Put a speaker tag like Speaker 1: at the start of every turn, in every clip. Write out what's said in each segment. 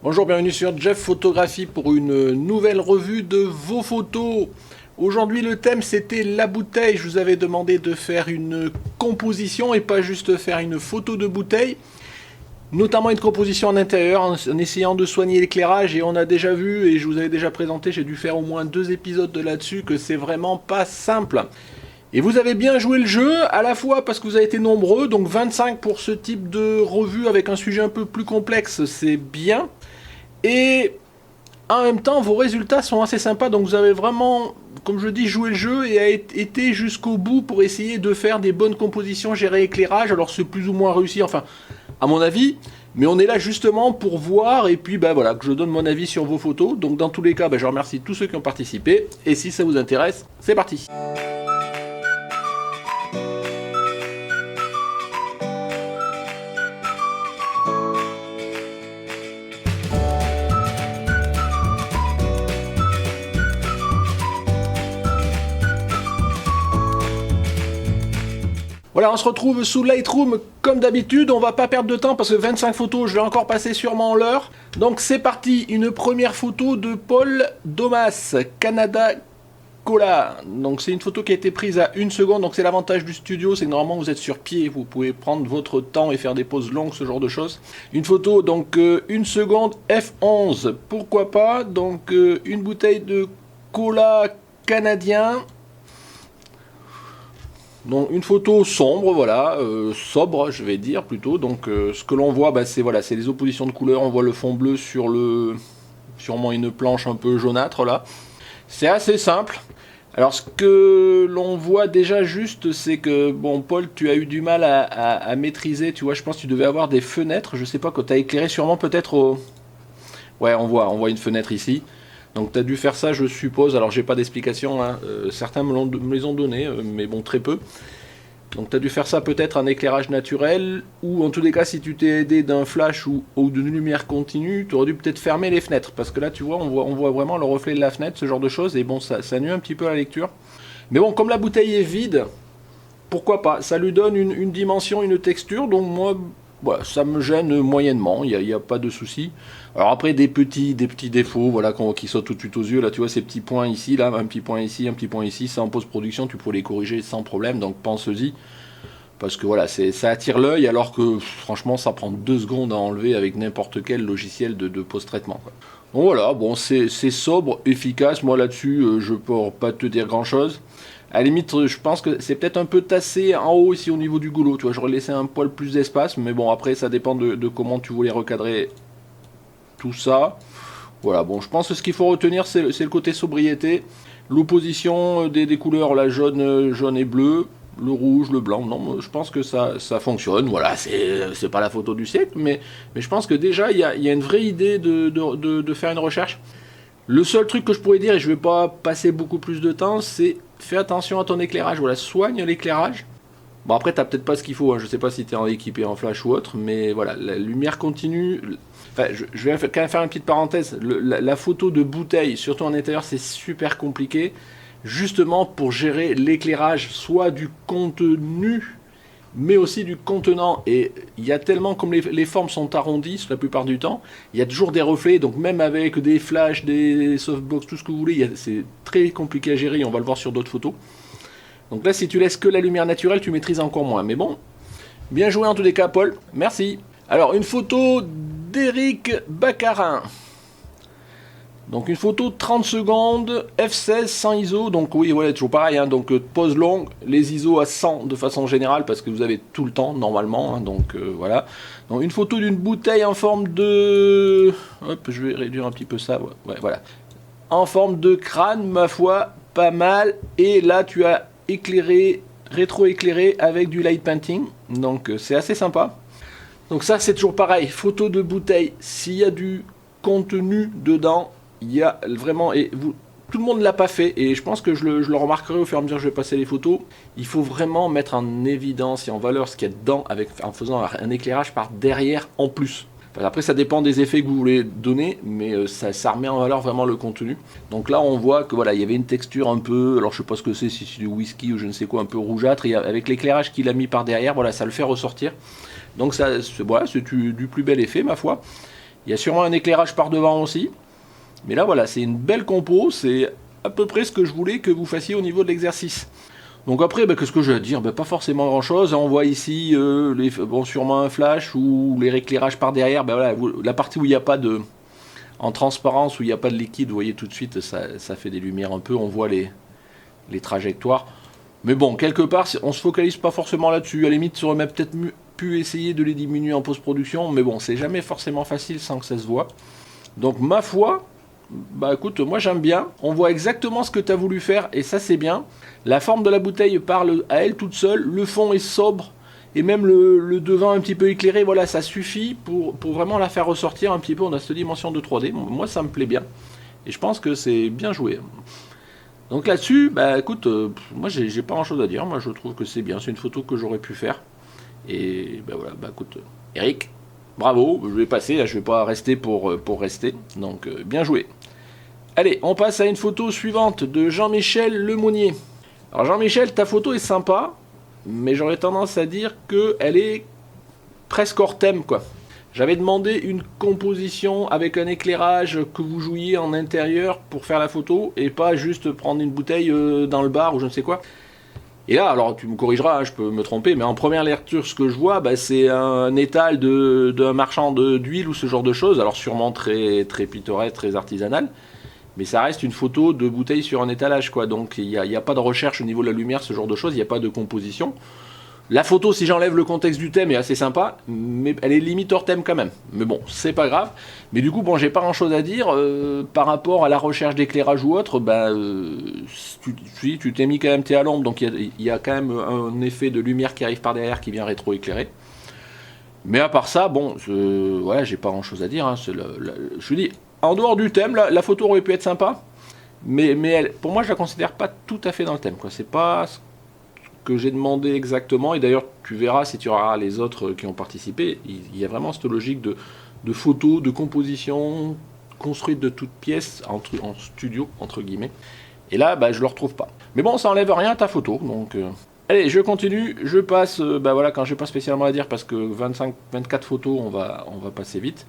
Speaker 1: Bonjour, bienvenue sur Jeff Photographie pour une nouvelle revue de vos photos. Aujourd'hui le thème c'était la bouteille. Je vous avais demandé de faire une composition et pas juste faire une photo de bouteille. Notamment une composition en intérieur en essayant de soigner l'éclairage, et on a déjà vu et je vous avais déjà présenté, j'ai dû faire au moins 2 épisodes de là-dessus, que c'est vraiment pas simple. Et vous avez bien joué le jeu, à la fois parce que vous avez été nombreux, donc 25 pour ce type de revue avec un sujet un peu plus complexe, c'est bien. Et en même temps, vos résultats sont assez sympas, donc vous avez vraiment, comme je dis, joué le jeu et été jusqu'au bout pour essayer de faire des bonnes compositions, gérer éclairage. Alors c'est plus ou moins réussi, enfin, à mon avis, mais on est là justement pour voir, et puis voilà, que je donne mon avis sur vos photos. Donc dans tous les cas, je remercie tous ceux qui ont participé, et si ça vous intéresse, c'est parti. Voilà, on se retrouve sous Lightroom comme d'habitude, on va pas perdre de temps parce que 25 photos, je vais encore passer sûrement l'heure. Donc c'est parti, une première photo de Paul Domas, Canada Cola. Donc c'est une photo qui a été prise à 1 seconde, donc c'est l'avantage du studio, c'est que normalement vous êtes sur pied, vous pouvez prendre votre temps et faire des pauses longues, ce genre de choses. Une photo, donc 1 seconde, f11, pourquoi pas, donc une bouteille de cola canadien. Donc une photo sombre, voilà, sobre je vais dire plutôt. Donc ce que l'on voit, c'est les oppositions de couleurs. On voit le fond bleu sur sûrement une planche un peu jaunâtre là. C'est assez simple. Alors ce que l'on voit déjà juste, c'est que bon, Paul, tu as eu du mal à maîtriser. Tu vois, je pense que tu devais avoir des fenêtres. Je sais pas, quand tu as éclairé sûrement peut-être au... Ouais, on voit une fenêtre ici. Donc tu as dû faire ça, je suppose. Alors j'ai pas d'explication, hein. Certains me les ont donné, mais bon, très peu. Donc tu as dû faire ça peut-être en éclairage naturel, ou en tous les cas, si tu t'es aidé d'un flash ou d'une lumière continue, tu aurais dû peut-être fermer les fenêtres, parce que là tu vois, on voit vraiment le reflet de la fenêtre, ce genre de choses, et bon, ça nuit un petit peu à la lecture. Mais bon, comme la bouteille est vide, pourquoi pas, ça lui donne une dimension, une texture, donc moi, voilà, ça me gêne moyennement, il n'y a pas de souci. Alors après, des petits défauts, voilà, qui sautent tout de suite aux yeux, là tu vois ces petits points ici, là, un petit point ici, un petit point ici, ça en post-production, tu pourrais les corriger sans problème, donc pense-y. Parce que voilà, ça attire l'œil, alors que franchement, ça prend 2 secondes à enlever avec n'importe quel logiciel de post-traitement, quoi. Donc voilà, bon, c'est sobre, efficace, moi là-dessus, je peux pas te dire grand-chose. À la limite, je pense que c'est peut-être un peu tassé en haut ici au niveau du goulot, tu vois, j'aurais laissé un poil plus d'espace, mais bon, après, ça dépend de comment tu voulais recadrer tout ça. Voilà, bon, je pense que ce qu'il faut retenir, c'est le côté sobriété, l'opposition des couleurs, la jaune et bleu, le rouge, le blanc. Non, je pense que ça fonctionne. Voilà, c'est pas la photo du siècle, mais je pense que déjà, il y a une vraie idée de faire une recherche. Le seul truc que je pourrais dire, et je vais pas passer beaucoup plus de temps, c'est fais attention à ton éclairage. Voilà, soigne l'éclairage. Bon, après, t'as peut-être pas ce qu'il faut, hein. Je sais pas si t'es équipé en flash ou autre, mais voilà, la lumière continue. Enfin, je vais quand même faire une petite parenthèse. La photo de bouteille, surtout en intérieur, c'est super compliqué, justement pour gérer l'éclairage, soit du contenu, mais aussi du contenant. Et il y a tellement, comme les formes sont arrondies la plupart du temps, il y a toujours des reflets, donc même avec des flashs, des softbox, tout ce que vous voulez, c'est très compliqué à gérer, on va le voir sur d'autres photos. Donc là, si tu laisses que la lumière naturelle, tu maîtrises encore moins. Mais bon, bien joué en tous les cas, Paul. Merci. Alors, une photo d'Éric Baccarin. Donc, une photo de 30 secondes, f16 sans ISO. Donc, oui, voilà, toujours pareil. Hein, donc, pause longue, les ISO à 100 de façon générale, parce que vous avez tout le temps, normalement. Hein, donc, voilà. Donc, une photo d'une bouteille en forme de... Hop, je vais réduire un petit peu ça. Ouais, voilà. En forme de crâne, ma foi, pas mal. Et là, tu as éclairé, rétro-éclairé avec du light painting, donc c'est assez sympa. Donc ça c'est toujours pareil, photo de bouteille, s'il y a du contenu dedans, il y a vraiment, et tout le monde ne l'a pas fait, et je pense que je le remarquerai au fur et à mesure que je vais passer les photos, il faut vraiment mettre en évidence et en valeur ce qu'il y a dedans, en faisant un éclairage par derrière en plus. Enfin, après ça dépend des effets que vous voulez donner, mais ça remet en valeur vraiment le contenu. Donc là on voit que voilà, il y avait une texture un peu, alors je sais pas ce que c'est, si c'est du whisky ou je ne sais quoi, un peu rougeâtre, et avec l'éclairage qu'il a mis par derrière, voilà, ça le fait ressortir. Donc ça, voilà, c'est du plus bel effet, ma foi. Il y a sûrement un éclairage par devant aussi. Mais là, voilà, c'est une belle compo. C'est à peu près ce que je voulais que vous fassiez au niveau de l'exercice. Donc après, qu'est-ce que j'ai à dire? Pas forcément grand-chose. On voit ici sûrement un flash ou les éclairages par derrière. Voilà, la partie où il n'y a pas de... En transparence, où il n'y a pas de liquide, vous voyez tout de suite, ça fait des lumières un peu. On voit les trajectoires. Mais bon, quelque part, on se focalise pas forcément là-dessus. À la limite, ça aurait même peut-être pu essayer de les diminuer en post-production. Mais bon, c'est jamais forcément facile sans que ça se voit. Donc ma foi, écoute, moi j'aime bien. On voit exactement ce que tu as voulu faire et ça c'est bien. La forme de la bouteille parle à elle toute seule. Le fond est sobre et même le devant un petit peu éclairé. Voilà, ça suffit pour vraiment la faire ressortir un petit peu. On a cette dimension de 3D. Moi ça me plaît bien. Et je pense que c'est bien joué. Donc là-dessus, écoute, moi j'ai pas grand chose à dire. Moi je trouve que c'est bien. C'est une photo que j'aurais pu faire. Et voilà, écoute, Eric, bravo, je vais passer, là, je vais pas rester pour rester, donc bien joué. Allez, on passe à une photo suivante de Jean-Michel Lemonnier. Alors Jean-Michel, ta photo est sympa, mais j'aurais tendance à dire qu'elle est presque hors thème, quoi. J'avais demandé une composition avec un éclairage que vous jouiez en intérieur pour faire la photo, et pas juste prendre une bouteille dans le bar ou je ne sais quoi. Et là, alors tu me corrigeras, hein, je peux me tromper, mais en première lecture, ce que je vois, c'est un étal d'un marchand d'huile ou ce genre de choses, alors sûrement très, très pittoresque, très artisanal, mais ça reste une photo de bouteille sur un étalage, quoi. Donc il n'y a pas de recherche au niveau de la lumière, ce genre de choses, il n'y a pas de composition. La photo, si j'enlève le contexte du thème, est assez sympa, mais elle est limite hors thème quand même. Mais bon, c'est pas grave. Mais du coup, j'ai pas grand chose à dire par rapport à la recherche d'éclairage ou autre. Tu t'es mis quand même, t'es à l'ombre, donc il y a quand même un effet de lumière qui arrive par derrière qui vient rétro-éclairer. Mais à part ça, voilà, j'ai pas grand chose à dire. Hein. Je vous dis, en dehors du thème, la photo aurait pu être sympa, mais pour moi, je la considère pas tout à fait dans le thème, quoi. C'est pas que j'ai demandé exactement, et d'ailleurs tu verras si tu auras les autres qui ont participé, il y a vraiment cette logique de photos, de composition construite de toutes pièces en studio entre guillemets, et là je le retrouve pas. Mais bon, ça enlève rien à ta photo, donc allez, je continue, je passe, voilà, quand j'ai pas spécialement à dire parce que 24 photos, on va passer vite.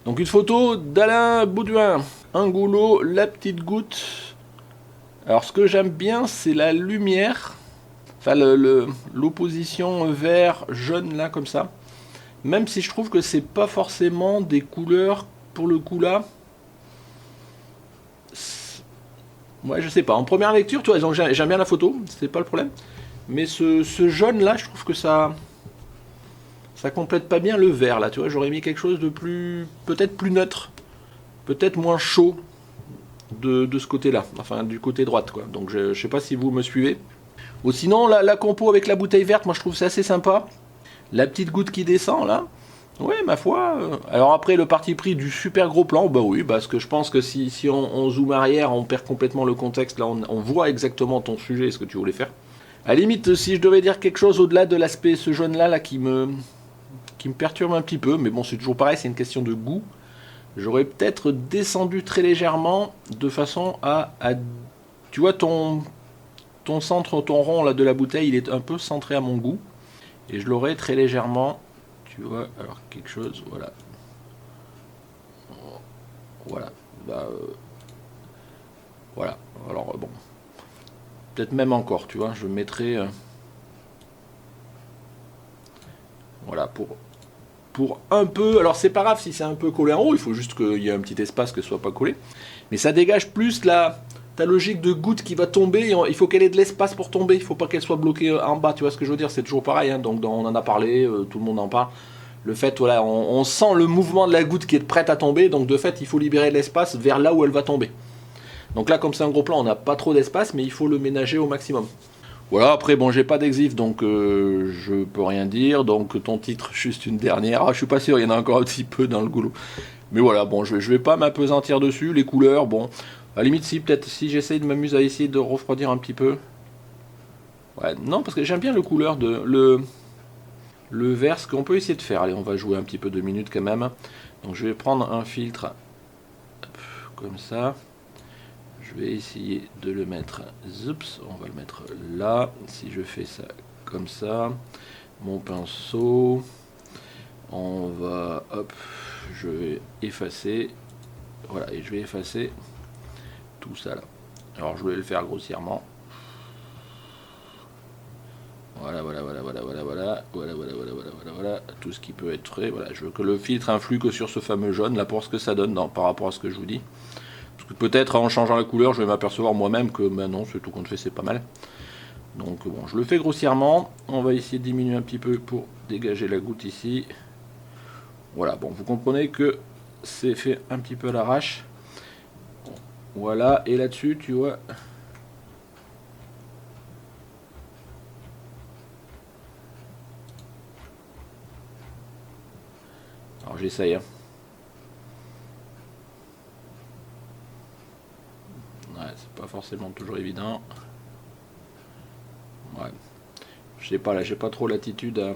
Speaker 1: Donc une photo d'Alain Baudouin, un goulot, la petite goutte. Alors ce que j'aime bien, c'est la lumière. Enfin, l'opposition vert-jaune, là, comme ça. Même si je trouve que c'est pas forcément des couleurs, pour le coup, là. Ouais, je sais pas. En première lecture, tu vois, j'aime bien la photo, c'est pas le problème. Mais ce jaune-là, je trouve que ça complète pas bien le vert, là, tu vois. J'aurais mis quelque chose de peut-être plus neutre. Peut-être moins chaud de ce côté-là. Enfin, du côté droite, quoi. Donc, je sais pas si vous me suivez. Ou sinon, la compo avec la bouteille verte, moi je trouve ça assez sympa. La petite goutte qui descend là. Ouais, ma foi. Alors après, le parti pris du super gros plan, oui, parce que je pense que si on zoome arrière, on perd complètement le contexte. Là, on voit exactement ton sujet et ce que tu voulais faire. À la limite, si je devais dire quelque chose au-delà de l'aspect, ce jaune-là qui me perturbe un petit peu, mais bon, c'est toujours pareil, c'est une question de goût. J'aurais peut-être descendu très légèrement de façon à tu vois, ton centre, ton rond là de la bouteille, il est un peu centré à mon goût. Et je l'aurais très légèrement, tu vois, alors quelque chose, voilà. Voilà. Voilà. Alors bon. Peut-être même encore, tu vois, je mettrai... voilà, pour un peu... Alors c'est pas grave si c'est un peu collé en haut, il faut juste qu'il y ait un petit espace que ce soit pas collé. Mais ça dégage plus ta logique de goutte qui va tomber, il faut qu'elle ait de l'espace pour tomber, il faut pas qu'elle soit bloquée en bas, tu vois ce que je veux dire, c'est toujours pareil, hein, donc on en a parlé, tout le monde en parle. Le fait, voilà, on sent le mouvement de la goutte qui est prête à tomber, donc de fait, il faut libérer de l'espace vers là où elle va tomber. Donc là, comme c'est un gros plan, on n'a pas trop d'espace, mais il faut le ménager au maximum. Voilà, après, j'ai pas d'exif, donc je peux rien dire, donc ton titre, juste une dernière, je suis pas sûr, il y en a encore un petit peu dans le goulot. Mais voilà, je vais pas m'apesantir dessus, les couleurs, à la limite, peut-être si j'essaye de m'amuser à essayer de refroidir un petit peu. Ouais, non, parce que j'aime bien le couleur le vert, ce qu'on peut essayer de faire. Allez, on va jouer un petit peu 2 minutes quand même. Donc je vais prendre un filtre comme ça. Je vais essayer de le mettre. Oups, on va le mettre là. Si je fais ça comme ça, mon pinceau, on va je vais effacer. Voilà, et je vais effacer tout ça là. Alors je vais le faire grossièrement. Voilà, tout ce qui peut être frais. Voilà, je veux que le filtre influe que sur ce fameux jaune là pour ce que ça donne par rapport à ce que je vous dis. Parce que peut-être en changeant la couleur, je vais m'apercevoir moi-même que ben non, c'est tout compte fait, c'est pas mal. Donc bon, je le fais grossièrement. On va essayer de diminuer un petit peu pour dégager la goutte ici. Voilà, bon, vous comprenez que c'est fait un petit peu à l'arrache. Voilà, et là-dessus, tu vois. Alors j'essaye. Hein. Ouais, c'est pas forcément toujours évident. Ouais. Je sais pas, là, j'ai pas trop l'attitude. À...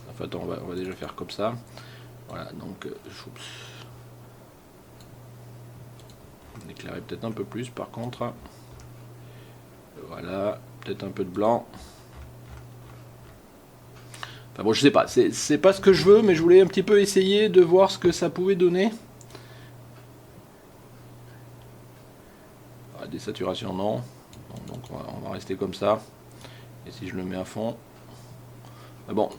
Speaker 1: Enfin, attends, on va déjà faire comme ça. Voilà, donc. Éclairer peut-être un peu plus, par contre. Voilà, peut-être un peu de blanc. Enfin bon, je sais pas, c'est pas ce que je veux, mais je voulais un petit peu essayer de voir ce que ça pouvait donner. Ah, des saturations, non. Donc on va rester comme ça. Et si je le mets à fond... Mais bon,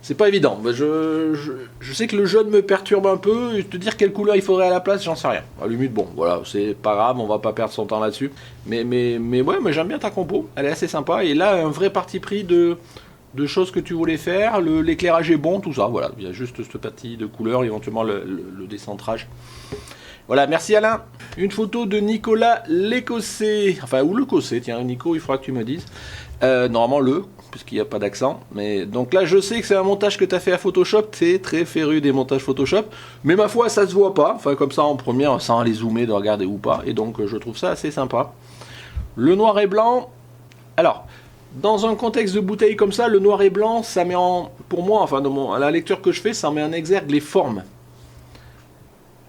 Speaker 1: c'est pas évident. Je sais que le jaune me perturbe un peu. Te dire quelle couleur il faudrait à la place, j'en sais rien. À la limite, bon, voilà, c'est pas grave, on va pas perdre son temps là-dessus. Mais ouais, mais j'aime bien ta compo. Elle est assez sympa. Et là, un vrai parti pris de choses que tu voulais faire. L'éclairage est bon, tout ça. Voilà, il y a juste cette partie de couleur, éventuellement le décentrage. Voilà, merci Alain. Une photo de Nicolas l'Écossais. Enfin, ou l'Écossais, tiens, Nico, il faudra que tu me dises. Normalement, puisqu'il n'y a pas d'accent. Mais donc là, je sais que c'est un montage que tu as fait à Photoshop. Tu es très féru des montages Photoshop. Mais ma foi, ça se voit pas. Enfin, comme ça, en première, sans les zoomer, de regarder ou pas. Et donc, je trouve ça assez sympa. Le noir et blanc. Alors, dans un contexte de bouteille comme ça, le noir et blanc, ça met en... Pour moi, enfin, à la lecture que je fais, ça met en exergue les formes.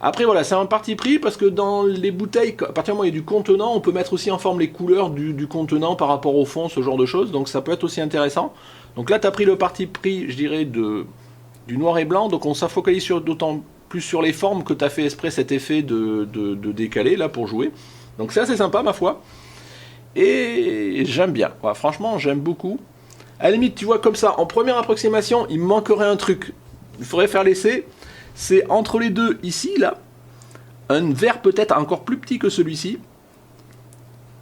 Speaker 1: Après voilà, c'est un parti pris parce que dans les bouteilles, à partir du moment où il y a du contenant, on peut mettre aussi en forme les couleurs du contenant par rapport au fond, ce genre de choses, donc ça peut être aussi intéressant. Donc là tu as pris le parti pris, je dirais, du noir et blanc, donc on s'est focalisé d'autant plus sur les formes que tu as fait exprès cet effet de décalé là pour jouer. Donc c'est assez sympa ma foi. Et j'aime bien, voilà, franchement j'aime beaucoup. À la limite tu vois comme ça, en première approximation, il me manquerait un truc. Il faudrait faire l'essai. C'est entre les deux, ici, là, un verre peut-être encore plus petit que celui-ci,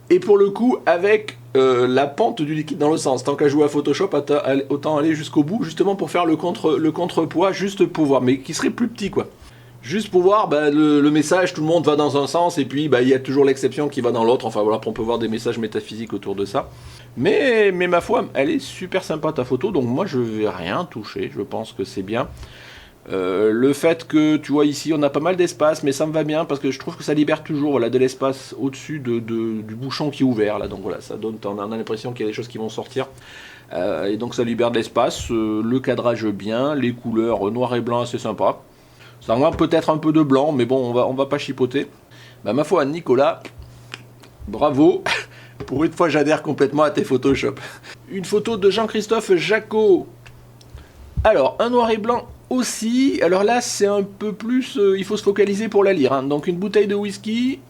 Speaker 1: et pour le coup, avec la pente du liquide dans le sens. Tant qu'à jouer à Photoshop, autant aller jusqu'au bout, justement pour faire le contrepoids, juste pour voir, mais qui serait plus petit, quoi. Juste pour voir bah, le message, tout le monde va dans un sens, et puis bah, il y a toujours l'exception qui va dans l'autre, enfin voilà, on peut voir des messages métaphysiques autour de ça. Mais ma foi, elle est super sympa ta photo, donc moi je vais rien toucher, je pense que c'est bien. Le fait que, tu vois, ici, on a pas mal d'espace, mais ça me va bien, parce que je trouve que ça libère toujours voilà, de l'espace au-dessus du bouchon qui est ouvert, là, donc voilà, ça donne, on a l'impression qu'il y a des choses qui vont sortir, et donc ça libère de l'espace, le cadrage bien, les couleurs noir et blanc, c'est sympa, ça manque peut-être un peu de blanc, mais bon, on va pas chipoter. Bah, ma foi, Nicolas, bravo, pour une fois j'adhère complètement à tes Photoshop. Une photo de Jean-Christophe Jacot. Alors, un noir et blanc aussi, alors là c'est un peu plus, il faut se focaliser pour la lire, hein. Donc une bouteille de whisky,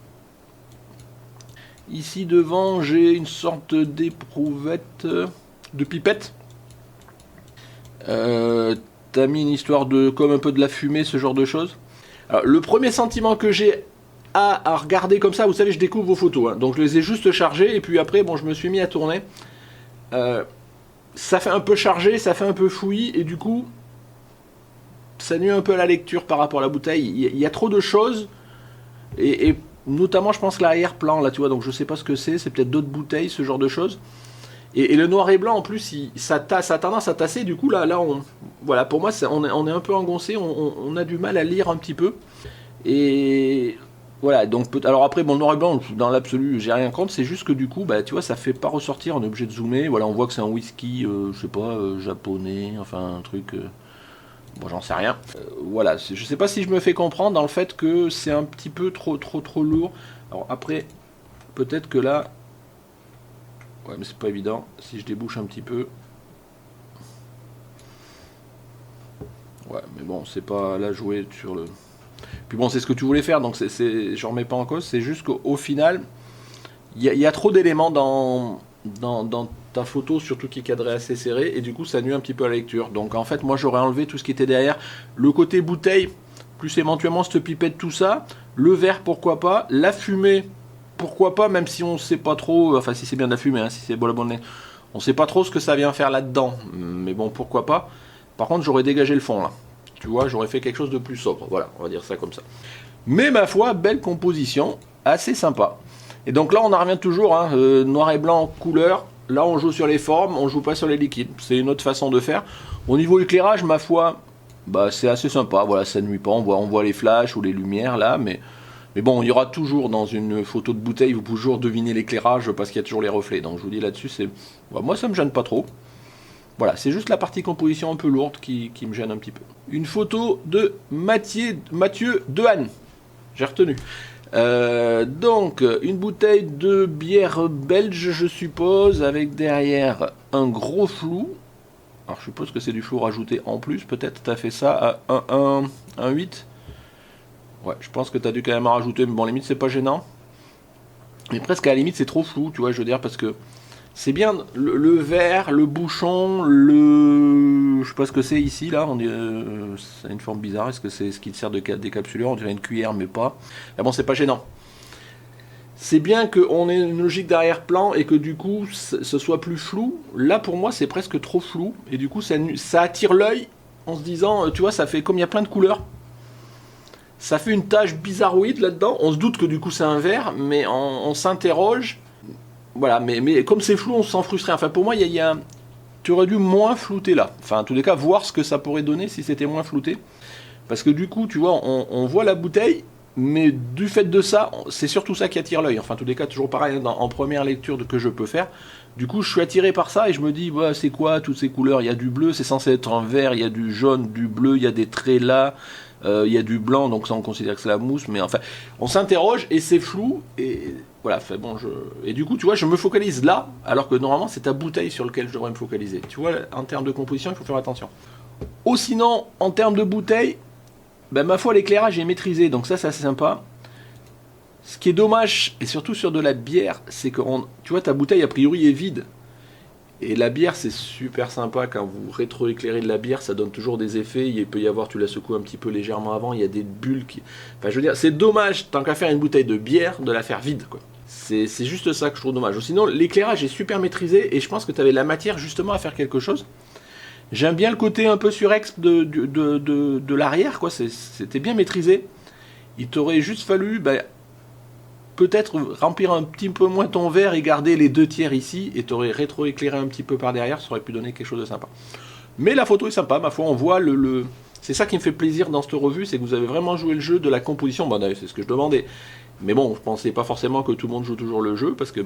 Speaker 1: ici devant j'ai une sorte d'éprouvette, de pipette, t'as mis une histoire de, comme un peu de la fumée, ce genre de choses. Alors le premier sentiment que j'ai à regarder comme ça, vous savez je découvre vos photos, hein. Donc je les ai juste chargées et puis après bon je me suis mis à tourner, ça fait un peu chargé, ça fait un peu fouillis et du coup ça nuit un peu à la lecture par rapport à la bouteille. Il y a trop de choses. Et notamment, je pense, l'arrière-plan, là, tu vois. Donc, je sais pas ce que c'est. C'est peut-être d'autres bouteilles, ce genre de choses. Et le noir et blanc, en plus, ça a tendance à tasser. Du coup, là voilà, pour moi, on est un peu engoncé. On a du mal à lire un petit peu. Et voilà. Donc, alors après, bon, le noir et blanc, dans l'absolu, j'ai rien contre. C'est juste que du coup, bah, tu vois, ça fait pas ressortir. On est obligé de zoomer. Voilà, on voit que c'est un whisky, je sais pas, japonais. Enfin, un truc... Bon, j'en sais rien. Voilà, je sais pas si je me fais comprendre dans le fait que c'est un petit peu trop lourd. Alors après, peut-être que là... Ouais, mais c'est pas évident. Si je débouche un petit peu... Ouais, mais bon, c'est pas là jouer sur le... Puis bon, c'est ce que tu voulais faire, donc je remets pas en cause, c'est juste qu'au final, il y a trop d'éléments dans ta photo, surtout qui est cadrée assez serré, et du coup ça nuit un petit peu à la lecture. Donc en fait, moi j'aurais enlevé tout ce qui était derrière, le côté bouteille, plus éventuellement cette pipette, tout ça, le verre pourquoi pas, la fumée pourquoi pas, même si on sait pas trop, enfin si c'est bien de la fumée, hein, si c'est bon la bonne, on sait pas trop ce que ça vient faire là-dedans, mais bon pourquoi pas. Par contre j'aurais dégagé le fond là, tu vois, j'aurais fait quelque chose de plus sobre, voilà, on va dire ça comme ça. Mais ma foi, belle composition, assez sympa. Et donc là on en revient toujours, hein, noir et blanc, couleur, là on joue sur les formes, on joue pas sur les liquides, c'est une autre façon de faire. Au niveau éclairage, ma foi, bah, c'est assez sympa, voilà, ça nuit pas, on voit les flashs ou les lumières là, mais bon, il y aura toujours dans une photo de bouteille, vous pouvez toujours deviner l'éclairage parce qu'il y a toujours les reflets, donc je vous dis là-dessus, bah, moi ça me gêne pas trop. Voilà, c'est juste la partie composition un peu lourde qui me gêne un petit peu. Une photo de Mathieu Dehaene, j'ai retenu. Donc, une bouteille de bière belge, je suppose, avec derrière un gros flou. Alors, je suppose que c'est du flou rajouté en plus, peut-être. Tu as fait ça à 1,8. Ouais, je pense que tu as dû quand même en rajouter, mais bon, limite, c'est pas gênant. Mais presque à la limite, c'est trop flou, tu vois, je veux dire, parce que c'est bien le verre, le bouchon, je sais pas ce que c'est ici, là, c'est une forme bizarre, est-ce que c'est ce qui sert de décapsuleur, on dirait une cuillère, mais pas. Mais bon, c'est pas gênant. C'est bien qu'on ait une logique d'arrière-plan et que du coup, ce soit plus flou. Là, pour moi, c'est presque trop flou, et du coup, ça attire l'œil en se disant, tu vois, ça fait, comme il y a plein de couleurs, ça fait une tache bizarroïde là-dedans, on se doute que du coup, c'est un verre, mais on s'interroge. Voilà, mais comme c'est flou, on se sent frustré. Enfin, pour moi, tu aurais dû moins flouter là. Enfin, en tous les cas, voir ce que ça pourrait donner si c'était moins flouté. Parce que du coup, tu vois, on voit la bouteille, mais du fait de ça, c'est surtout ça qui attire l'œil. Enfin, en tous les cas, toujours pareil, en première lecture que je peux faire. Du coup, je suis attiré par ça et je me dis, bah, c'est quoi toutes ces couleurs? Il y a du bleu, c'est censé être un vert, il y a du jaune, du bleu, il y a des traits là. Il y a du blanc, donc ça on considère que c'est la mousse, mais enfin, on s'interroge et c'est flou, et voilà, fait bon, et du coup, tu vois, je me focalise là, alors que normalement c'est ta bouteille sur laquelle je devrais me focaliser. Tu vois, en termes de composition, il faut faire attention. Ou sinon, en termes de bouteille, ben, ma foi, l'éclairage est maîtrisé, donc ça c'est assez sympa. Ce qui est dommage, et surtout sur de la bière, c'est que tu vois, ta bouteille a priori est vide. Et la bière, c'est super sympa quand vous rétroéclairez de la bière, ça donne toujours des effets. Il peut y avoir, tu la secoues un petit peu légèrement avant, il y a des bulles qui. Enfin, je veux dire, c'est dommage, tant qu'à faire une bouteille de bière, de la faire vide, quoi. C'est juste ça que je trouve dommage. Sinon, l'éclairage est super maîtrisé et je pense que tu avais la matière justement à faire quelque chose. J'aime bien le côté un peu surexp de l'arrière, quoi. C'était bien maîtrisé. Il t'aurait juste fallu. Peut-être remplir un petit peu moins ton verre et garder les 2 tiers ici, et t'aurais rétroéclairé un petit peu par derrière, ça aurait pu donner quelque chose de sympa. Mais la photo est sympa, ma foi, on voit c'est ça qui me fait plaisir dans cette revue, c'est que vous avez vraiment joué le jeu de la composition. Bon, c'est ce que je demandais. Mais bon, je pensais pas forcément que tout le monde joue toujours le jeu, parce que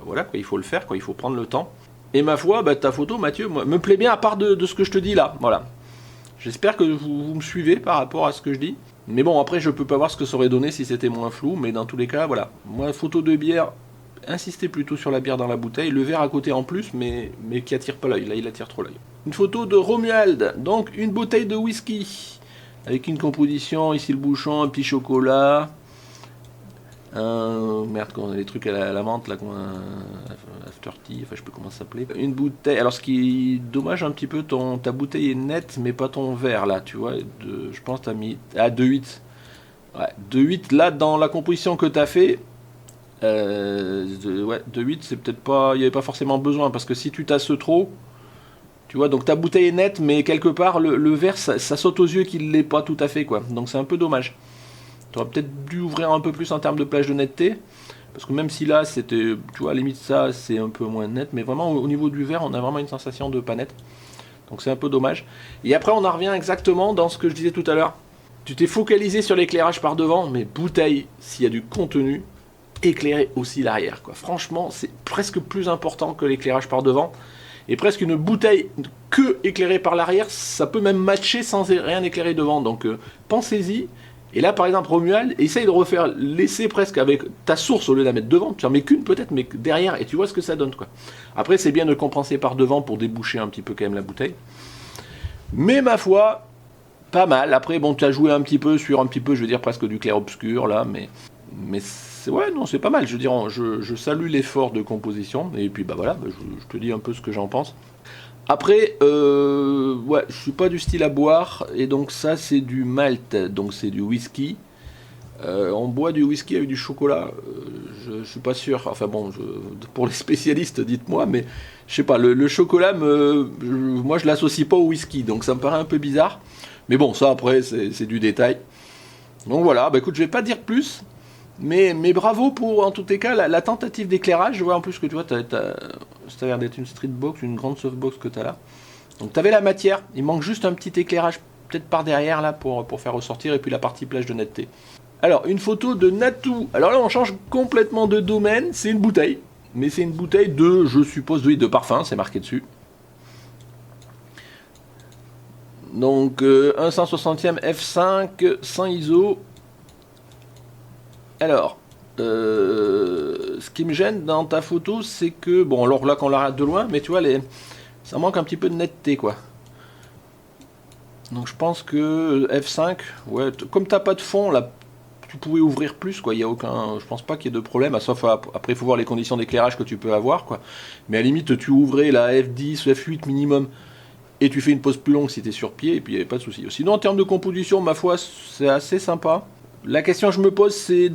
Speaker 1: voilà, quoi, il faut le faire, quoi, il faut prendre le temps. Et ma foi, ta photo, Mathieu, moi, me plaît bien à part de ce que je te dis là, voilà. J'espère que vous me suivez par rapport à ce que je dis. Mais bon, après, je peux pas voir ce que ça aurait donné si c'était moins flou, mais dans tous les cas, voilà. Moi, photo de bière, insistez plutôt sur la bière dans la bouteille, le verre à côté en plus, mais qui attire pas l'œil. Là, il attire trop l'œil. Une photo de Romuald, donc une bouteille de whisky, avec une composition, ici le bouchon, un petit chocolat, merde, les trucs à la menthe, là, after tea, enfin je sais pas comment ça s'appelait. Une bouteille, alors ce qui est dommage un petit peu, ta bouteille est nette, mais pas ton verre, là, tu vois, je pense que t'as mis, 2,8. Ouais, 2,8, là, dans la composition que t'as fait, 2,8, c'est peut-être pas, il n'y avait pas forcément besoin, parce que si tu tasses trop, tu vois, donc ta bouteille est nette, mais quelque part, le verre, ça saute aux yeux qu'il l'est pas tout à fait, quoi, donc c'est un peu dommage. Tu aurais peut-être dû ouvrir un peu plus en termes de plage de netteté, parce que même si là c'était, tu vois, à la limite ça c'est un peu moins net, mais vraiment au niveau du verre on a vraiment une sensation de pas net, donc c'est un peu dommage. Et après on en revient exactement dans ce que je disais tout à l'heure, tu t'es focalisé sur l'éclairage par devant, mais bouteille, s'il y a du contenu, éclairer aussi l'arrière, quoi. Franchement c'est presque plus important que l'éclairage par devant, et presque une bouteille que éclairée par l'arrière, ça peut même matcher sans rien éclairer devant, donc pensez-y. Et là, par exemple, Romuald, essaye de refaire l'essai presque avec ta source au lieu de la mettre devant. Tu en mets qu'une peut-être, mais derrière, et tu vois ce que ça donne, quoi. Après, c'est bien de compenser par devant pour déboucher un petit peu quand même la bouteille. Mais ma foi, pas mal. Après, bon, tu as joué un petit peu sur un petit peu, je veux dire, presque du clair-obscur, là, mais ouais, non, c'est pas mal. Je veux dire, je salue l'effort de composition, et puis, bah voilà, bah, je te dis un peu ce que j'en pense. Après, ouais, je suis pas du style à boire, et donc ça, c'est du malt, donc c'est du whisky. On boit du whisky avec du chocolat, je suis pas sûr. Enfin bon, pour les spécialistes, dites-moi, mais je sais pas, le chocolat, moi je l'associe pas au whisky, donc ça me paraît un peu bizarre. Mais bon, ça après, c'est du détail. Donc voilà, bah écoute, je vais pas dire plus, mais bravo pour, en tous les cas, la tentative d'éclairage. Je vois en plus que tu vois, ça a l'air d'être une street box, une grande softbox que tu as là. Donc tu avais la matière, il manque juste un petit éclairage, peut-être par derrière là, pour faire ressortir, et puis la partie plage de netteté. Alors, une photo de Natou. Alors là, on change complètement de domaine. C'est une bouteille. Mais c'est une bouteille de, je suppose, de parfum. C'est marqué dessus. Donc, un 160e F5, 100 ISO. Alors, ce qui me gêne dans ta photo, c'est que... Bon, alors là, quand on la regarde de loin, mais tu vois, ça manque un petit peu de netteté, quoi. Donc, je pense que F5, ouais, comme t'as pas de fond, là, tu pouvais ouvrir plus, quoi. Il y a aucun, je pense pas qu'il y ait de problème, sauf après il faut voir les conditions d'éclairage que tu peux avoir, quoi. Mais à la limite tu ouvrais la F10 ou F8 minimum et tu fais une pause plus longue si tu es sur pied et puis il n'y avait pas de souci. Sinon en termes de composition, ma foi, c'est assez sympa. La question que je me pose, c'est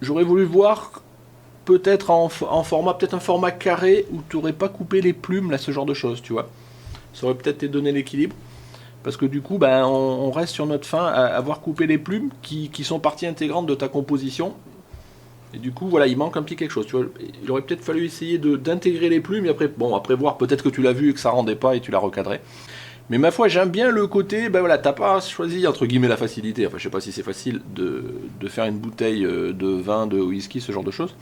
Speaker 1: j'aurais voulu voir peut-être en format, peut-être un format carré où tu n'aurais pas coupé les plumes, là, ce genre de choses, tu vois. Ça aurait peut-être donné l'équilibre. Parce que du coup, ben, on reste sur notre fin à avoir coupé les plumes qui sont partie intégrante de ta composition. Et du coup, voilà, il manque un petit quelque chose. Tu vois, il aurait peut-être fallu essayer d'intégrer les plumes et après, bon, après voir, peut-être que tu l'as vu et que ça rendait pas et tu l'as recadré. Mais ma foi, j'aime bien le côté, ben voilà, t'as pas choisi entre guillemets la facilité. Enfin, je sais pas si c'est facile de faire une bouteille de vin, de whisky, ce genre de choses.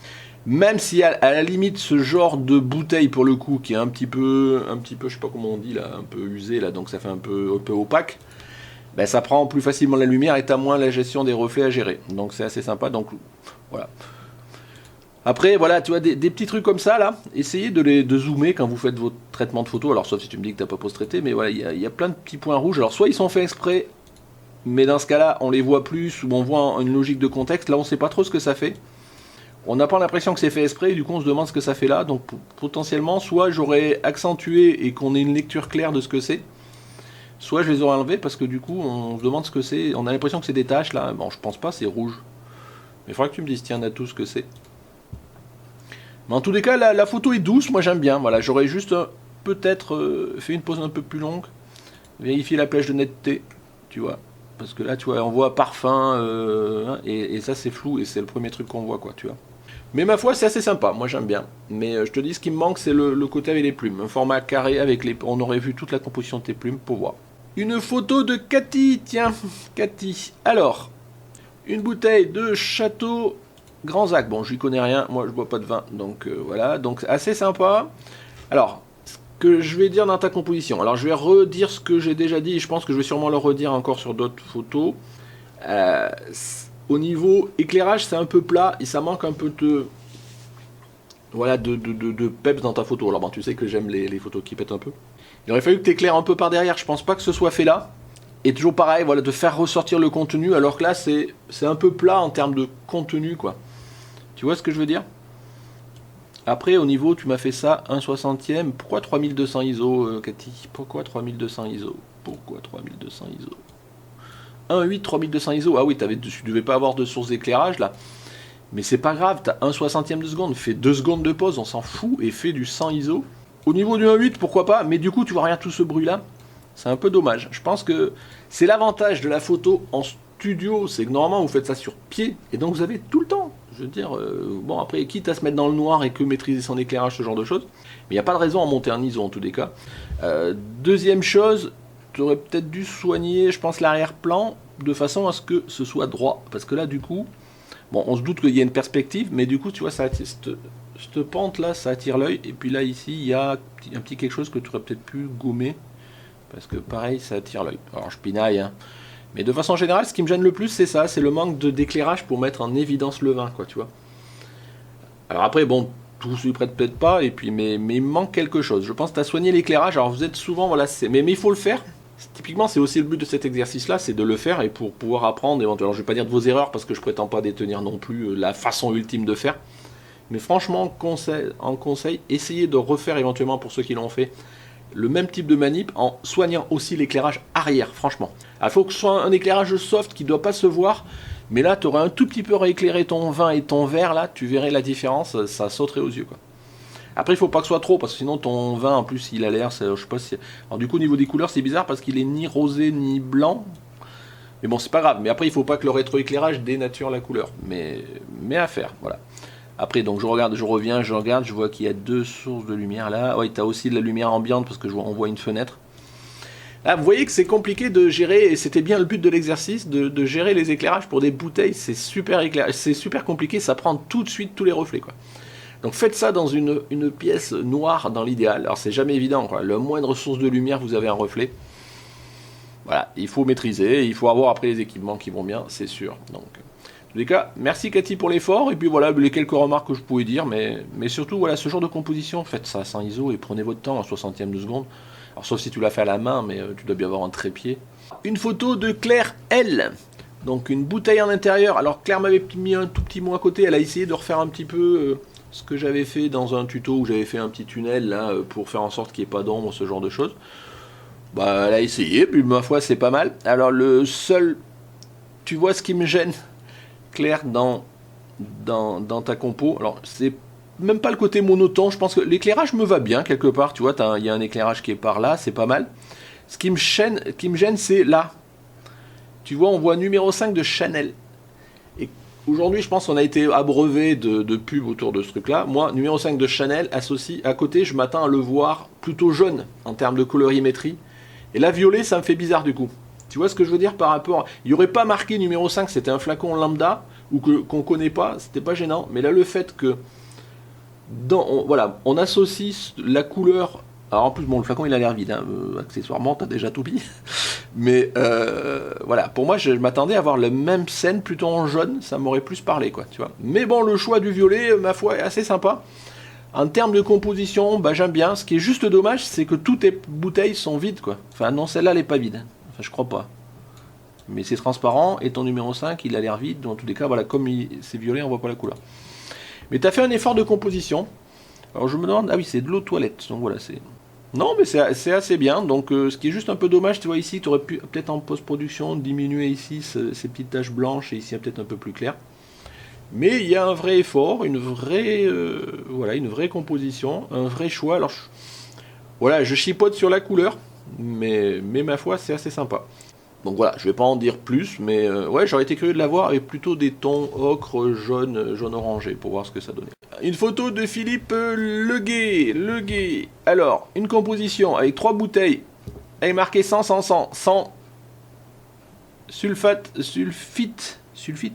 Speaker 1: Même si à la limite ce genre de bouteille pour le coup qui est un petit peu, je sais pas comment on dit là, un peu usé là, donc ça fait un peu opaque. Ben ça prend plus facilement la lumière et t'as moins la gestion des reflets à gérer. Donc c'est assez sympa. Donc voilà. Après, voilà, tu vois, des petits trucs comme ça, là, essayez de zoomer quand vous faites votre traitement de photo, alors sauf si tu me dis que t'as pas post-traité, mais voilà, il y a plein de petits points rouges, alors soit ils sont faits exprès, mais dans ce cas-là, on les voit plus, ou on voit une logique de contexte, là on sait pas trop ce que ça fait, on n'a pas l'impression que c'est fait exprès, et du coup on se demande ce que ça fait là, donc potentiellement, soit j'aurais accentué et qu'on ait une lecture claire de ce que c'est, soit je les aurais enlevés, parce que du coup on se demande ce que c'est, on a l'impression que c'est des taches, là, bon je pense pas, c'est rouge, mais il faudra que tu me dises, tiens, Natou, ce que c'est. Mais en tous les cas, la photo est douce, moi j'aime bien. Voilà, j'aurais juste peut-être fait une pause un peu plus longue, vérifier la plage de netteté, tu vois. Parce que là, tu vois, on voit parfum, et ça c'est flou, et c'est le premier truc qu'on voit, quoi, tu vois. Mais ma foi, c'est assez sympa, moi j'aime bien. Mais je te dis, ce qui me manque, c'est le côté avec les plumes. Un format carré avec les... On aurait vu toute la composition de tes plumes pour voir. Une photo de Cathy, tiens, Cathy. Alors, une bouteille de Château Grand Zac, bon, j'y connais rien, moi je bois pas de vin, donc voilà, donc assez sympa. Alors, ce que je vais dire dans ta composition, alors je vais redire ce que j'ai déjà dit, et je pense que je vais sûrement le redire encore sur d'autres photos. Au niveau éclairage, c'est un peu plat, et ça manque un peu voilà, de peps dans ta photo. Alors bon, tu sais que j'aime les photos qui pètent un peu. Il aurait fallu que tu éclaires un peu par derrière, je pense pas que ce soit fait là. Et toujours pareil, voilà, de faire ressortir le contenu, alors que là, c'est un peu plat en termes de contenu, quoi. Tu vois ce que je veux dire? Après, au niveau, tu m'as fait ça, 1/60e. Pourquoi 3200 ISO, Cathy? Pourquoi 3200 ISO? Pourquoi 3200 ISO? 1.8, 3200 ISO. Ah oui, tu devais pas avoir de source d'éclairage, là. Mais c'est pas grave, t'as 1/60e de seconde. Fais 2 secondes de pause, on s'en fout, et fais du 100 ISO. Au niveau du 1.8, pourquoi pas? Mais du coup, tu vois rien tout ce bruit-là. C'est un peu dommage. Je pense que c'est l'avantage de la photo en studio, c'est que normalement vous faites ça sur pied, et donc vous avez tout le temps. Je veux dire, bon après, quitte à se mettre dans le noir et que maîtriser son éclairage, ce genre de choses, mais il n'y a pas de raison à monter un ISO en tous les cas. Deuxième chose, tu aurais peut-être dû soigner, je pense, l'arrière-plan, de façon à ce que ce soit droit, parce que là du coup, bon, on se doute qu'il y a une perspective, mais du coup, tu vois, ça attire, cette pente-là, ça attire l'œil, et puis là, ici, il y a un petit quelque chose que tu aurais peut-être pu gommer, parce que pareil, ça attire l'œil. Alors je pinaille, hein. Mais de façon générale, ce qui me gêne le plus, c'est ça, c'est le manque d'éclairage pour mettre en évidence le vin, quoi, tu vois. Alors après, bon, tout s'y prête peut-être pas, et puis, mais il me manque quelque chose. Je pense que tu as soigné l'éclairage, alors vous êtes souvent, voilà, mais il faut le faire. Typiquement, c'est aussi le but de cet exercice-là, c'est de le faire et pour pouvoir apprendre éventuellement. Je ne vais pas dire de vos erreurs parce que je prétends pas détenir non plus la façon ultime de faire. Mais franchement, en conseil, essayez de refaire éventuellement pour ceux qui l'ont fait le même type de manip en soignant aussi l'éclairage arrière, franchement. Il faut que ce soit un éclairage soft qui ne doit pas se voir, mais là, tu aurais un tout petit peu rééclairé ton vin et ton verre, là, tu verrais la différence, ça sauterait aux yeux, quoi. Après, il faut pas que ce soit trop, parce que sinon ton vin, en plus, il a l'air, je sais pas si... Alors du coup, au niveau des couleurs, c'est bizarre, parce qu'il est ni rosé, ni blanc. Mais bon, c'est pas grave. Mais après, il faut pas que le rétroéclairage dénature la couleur. Mais à faire, voilà. Après, donc je regarde, je reviens, je regarde, je vois qu'il y a 2 sources de lumière là. Oui, tu as aussi de la lumière ambiante, parce que on voit une fenêtre. Là, vous voyez que c'est compliqué de gérer, et c'était bien le but de l'exercice, de gérer les éclairages pour des bouteilles. C'est super compliqué, ça prend tout de suite tous les reflets, quoi. Donc faites ça dans une pièce noire dans l'idéal. Alors c'est jamais évident, quoi. Le moindre source de lumière, vous avez un reflet. Voilà, il faut maîtriser, il faut avoir après les équipements qui vont bien, c'est sûr. Donc, en tous les cas, merci Cathy pour l'effort, et puis voilà les quelques remarques que je pouvais dire, mais surtout voilà ce genre de composition, faites ça sans ISO et prenez votre temps en 60e de seconde. Alors sauf si tu l'as fait à la main, mais tu dois bien avoir un trépied. Une photo de Claire L. Donc une bouteille en intérieur. Alors Claire m'avait mis un tout petit mot à côté, elle a essayé de refaire un petit peu... ce que j'avais fait dans un tuto où j'avais fait un petit tunnel là pour faire en sorte qu'il n'y ait pas d'ombre, ce genre de choses. Bah elle a essayé, puis ma foi c'est pas mal. Alors le seul, tu vois ce qui me gêne, Claire, dans ta compo, alors c'est même pas le côté monotone, je pense que l'éclairage me va bien quelque part, tu vois, il y a un éclairage qui est par là, c'est pas mal. Ce qui me gêne c'est là. Tu vois, on voit numéro 5 de Chanel. Aujourd'hui, je pense qu'on a été abreuvé de pubs autour de ce truc-là. Moi, numéro 5 de Chanel, associe à côté, je m'attends à le voir plutôt jaune en termes de colorimétrie. Et là, violet, ça me fait bizarre du coup. Tu vois ce que je veux dire par rapport... Il n'y aurait pas marqué numéro 5, c'était un flacon lambda, ou qu'on ne connaît pas, c'était pas gênant. Mais là, le fait que... voilà, on associe la couleur... Alors en plus, bon, le flacon, il a l'air vide, hein. Accessoirement, t'as déjà tout mis. Mais voilà, pour moi, je m'attendais à avoir la même scène plutôt en jaune, ça m'aurait plus parlé, quoi, tu vois. Mais bon, le choix du violet, ma foi, est assez sympa. En termes de composition, bah, j'aime bien. Ce qui est juste dommage, c'est que toutes les bouteilles sont vides, quoi. Enfin, non, celle-là, elle n'est pas vide. Enfin, je crois pas. Mais c'est transparent, et ton numéro 5, il a l'air vide. Dans tous les cas, voilà, comme c'est violet, on voit pas la couleur. Mais tu as fait un effort de composition. Alors, je me demande... Ah oui, c'est de l'eau toilette, donc voilà, c'est... Non, mais c'est assez bien. Donc, ce qui est juste un peu dommage, tu vois, ici, tu aurais pu, peut-être en post-production, diminuer ici ces petites taches blanches, et ici, peut-être un peu plus clair. Mais il y a un vrai effort, une vraie composition, un vrai choix. Alors, voilà, je chipote sur la couleur, mais ma foi, c'est assez sympa. Donc voilà, je vais pas en dire plus, mais ouais, j'aurais été curieux de la voir avec plutôt des tons ocre, jaune orangé, pour voir ce que ça donnait. Une photo de Philippe Leguet. Alors, une composition avec 3 bouteilles, elle est marquée 100, sulfite,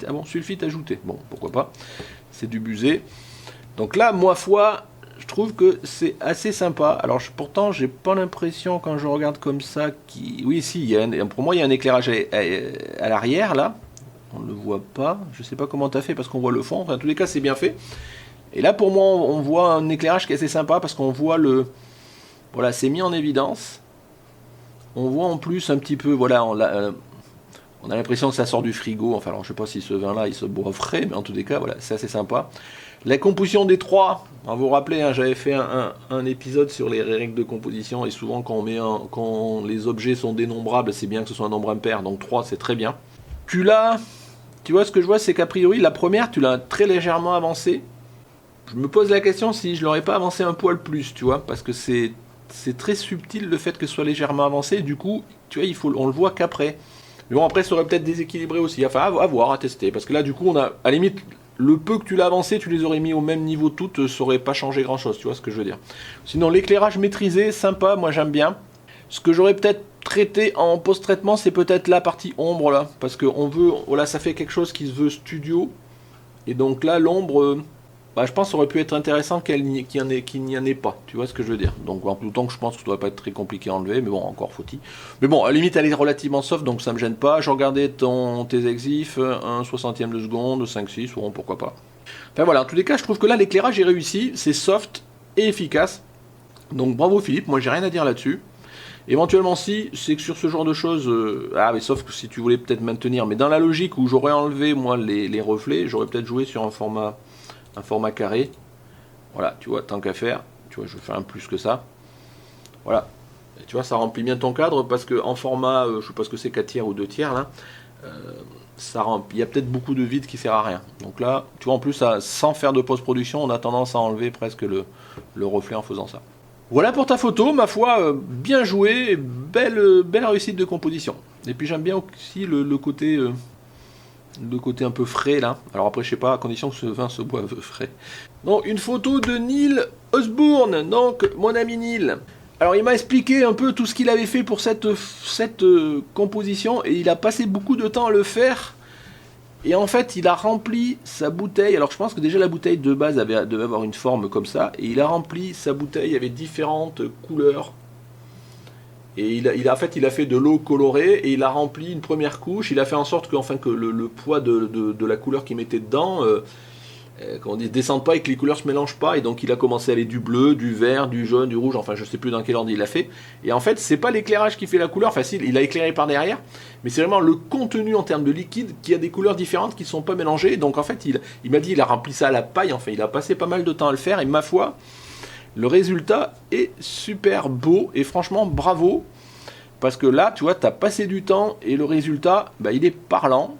Speaker 1: ah bon, sulfite ajouté, bon, pourquoi pas, c'est du busé. Donc là, moi foi, je trouve que c'est assez sympa. Alors pourtant, j'ai pas l'impression quand je regarde comme ça, oui, si, pour moi, il y a un éclairage à l'arrière, là, on ne le voit pas, je sais pas comment tu as fait parce qu'on voit le fond, enfin, en tous les cas, c'est bien fait. Et là, pour moi, on voit un éclairage qui est assez sympa parce qu'on voit voilà, c'est mis en évidence. On voit en plus un petit peu, voilà, on a l'impression que ça sort du frigo. Enfin, alors, je sais pas si ce vin-là, il se boit frais, mais en tous les cas, voilà, c'est assez sympa. La composition des 3, vous vous rappelez, hein, j'avais fait un épisode sur les règles de composition, et souvent, quand les objets sont dénombrables, c'est bien que ce soit un nombre impair, donc 3, c'est très bien. Tu vois, ce que je vois, c'est qu'a priori, la première, tu l'as très légèrement avancée. Je me pose la question si je l'aurais pas avancé un poil plus, tu vois, parce que c'est très subtil le fait que ce soit légèrement avancé, et du coup, tu vois, on le voit qu'après. Mais bon, après, ça aurait peut-être déséquilibré aussi, enfin, à voir, à tester, parce que là, du coup, on a, à la limite, le peu que tu l'as avancé, tu les aurais mis au même niveau toutes, ça aurait pas changé grand-chose, tu vois ce que je veux dire. Sinon, l'éclairage maîtrisé, sympa, moi j'aime bien. Ce que j'aurais peut-être traité en post-traitement, c'est peut-être la partie ombre, là, parce que voilà, ça fait quelque chose qui se veut studio, et donc là, l'ombre... Bah, je pense que ça aurait pu être intéressant qu'il n'y en ait pas, tu vois ce que je veux dire. Donc en tout temps que je pense que ça ne doit pas être très compliqué à enlever, mais bon, encore faut-il. Mais bon, à la limite elle est relativement soft, donc ça me gêne pas. Je regardais tes exifs, 1/60 de seconde, 5-6, bon, pourquoi pas. Enfin voilà, en tous les cas, je trouve que là l'éclairage est réussi, c'est soft et efficace. Donc bravo Philippe, moi j'ai rien à dire là-dessus. Éventuellement si, c'est que sur ce genre de choses, ah mais sauf que si tu voulais peut-être maintenir, mais dans la logique où j'aurais enlevé moi les reflets, j'aurais peut-être joué sur un format carré. Voilà, tu vois, tant qu'à faire, tu vois, je fais un plus que ça. Voilà. Et tu vois, ça remplit bien ton cadre parce que en format, je sais pas ce que c'est, 4 tiers ou 2 tiers là, il y a peut-être beaucoup de vide qui sert à rien. Donc là, tu vois, en plus, sans faire de post-production, on a tendance à enlever presque le reflet en faisant ça. Voilà pour ta photo, ma foi, bien joué, belle réussite de composition. Et puis j'aime bien aussi le côté un peu frais là. Alors après, je sais pas, à condition que ce vin se boive frais. Donc une photo de Neil Osborne, donc mon ami Neil. Alors il m'a expliqué un peu tout ce qu'il avait fait pour cette composition et il a passé beaucoup de temps à le faire. Et en fait, il a rempli sa bouteille. Alors, je pense que déjà la bouteille de base devait avoir une forme comme ça. Et il a rempli sa bouteille avec différentes couleurs. Et en fait, il a fait de l'eau colorée et il a rempli une première couche. Il a fait en sorte que le poids de la couleur qu'il mettait dedans, comment on dit, descende pas et que les couleurs se mélangent pas. Et donc, il a commencé à aller du bleu, du vert, du jaune, du rouge. Enfin, je sais plus dans quel ordre il a fait. Et en fait, c'est pas l'éclairage qui fait la couleur. Enfin, si, il a éclairé par derrière. Mais c'est vraiment le contenu en termes de liquide qui a des couleurs différentes qui ne sont pas mélangées. Donc en fait, il m'a dit il a rempli ça à la paille. Enfin, il a passé pas mal de temps à le faire. Et ma foi, le résultat est super beau. Et franchement, bravo. Parce que là, tu vois, tu as passé du temps et le résultat, bah, il est parlant.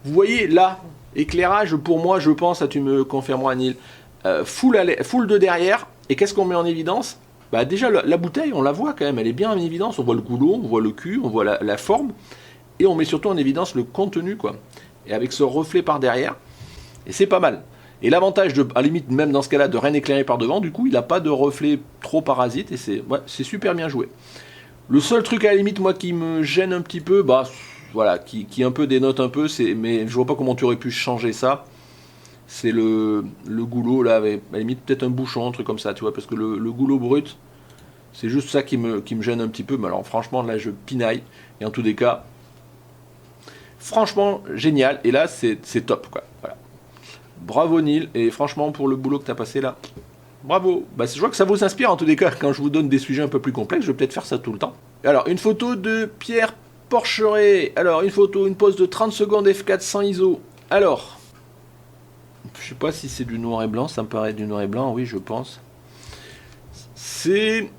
Speaker 1: Vous voyez là, éclairage pour moi, je pense, tu me confirmeras, Neil, full de derrière. Et qu'est-ce qu'on met en évidence? Bah déjà, la bouteille, on la voit quand même, elle est bien en évidence. On voit le goulot, on voit le cul, on voit la forme. Et on met surtout en évidence le contenu, quoi. Et avec ce reflet par derrière, et c'est pas mal. Et l'avantage, à la limite, même dans ce cas-là, de rien éclairer par devant, du coup, il n'a pas de reflet trop parasite, et c'est super bien joué. Le seul truc, à la limite, moi, qui me gêne un petit peu, bah, voilà, qui un peu dénote un peu, mais je vois pas comment tu aurais pu changer ça, c'est le goulot, là, avec, à la limite, peut-être un bouchon, un truc comme ça, tu vois, parce que le goulot brut, c'est juste ça qui me gêne un petit peu, mais alors, franchement, là, je pinaille, et en tous les cas, franchement génial, et là c'est top quoi. Voilà. Bravo Neil, et franchement pour le boulot que tu as passé là, bravo. Bah, je vois que ça vous inspire en tous les cas quand je vous donne des sujets un peu plus complexes, je vais peut-être faire ça tout le temps. Alors une photo de Pierre Porcheret, alors une pose de 30 secondes f4 sans ISO. Alors, je sais pas si c'est du noir et blanc, ça me paraît du noir et blanc, oui je pense. C'est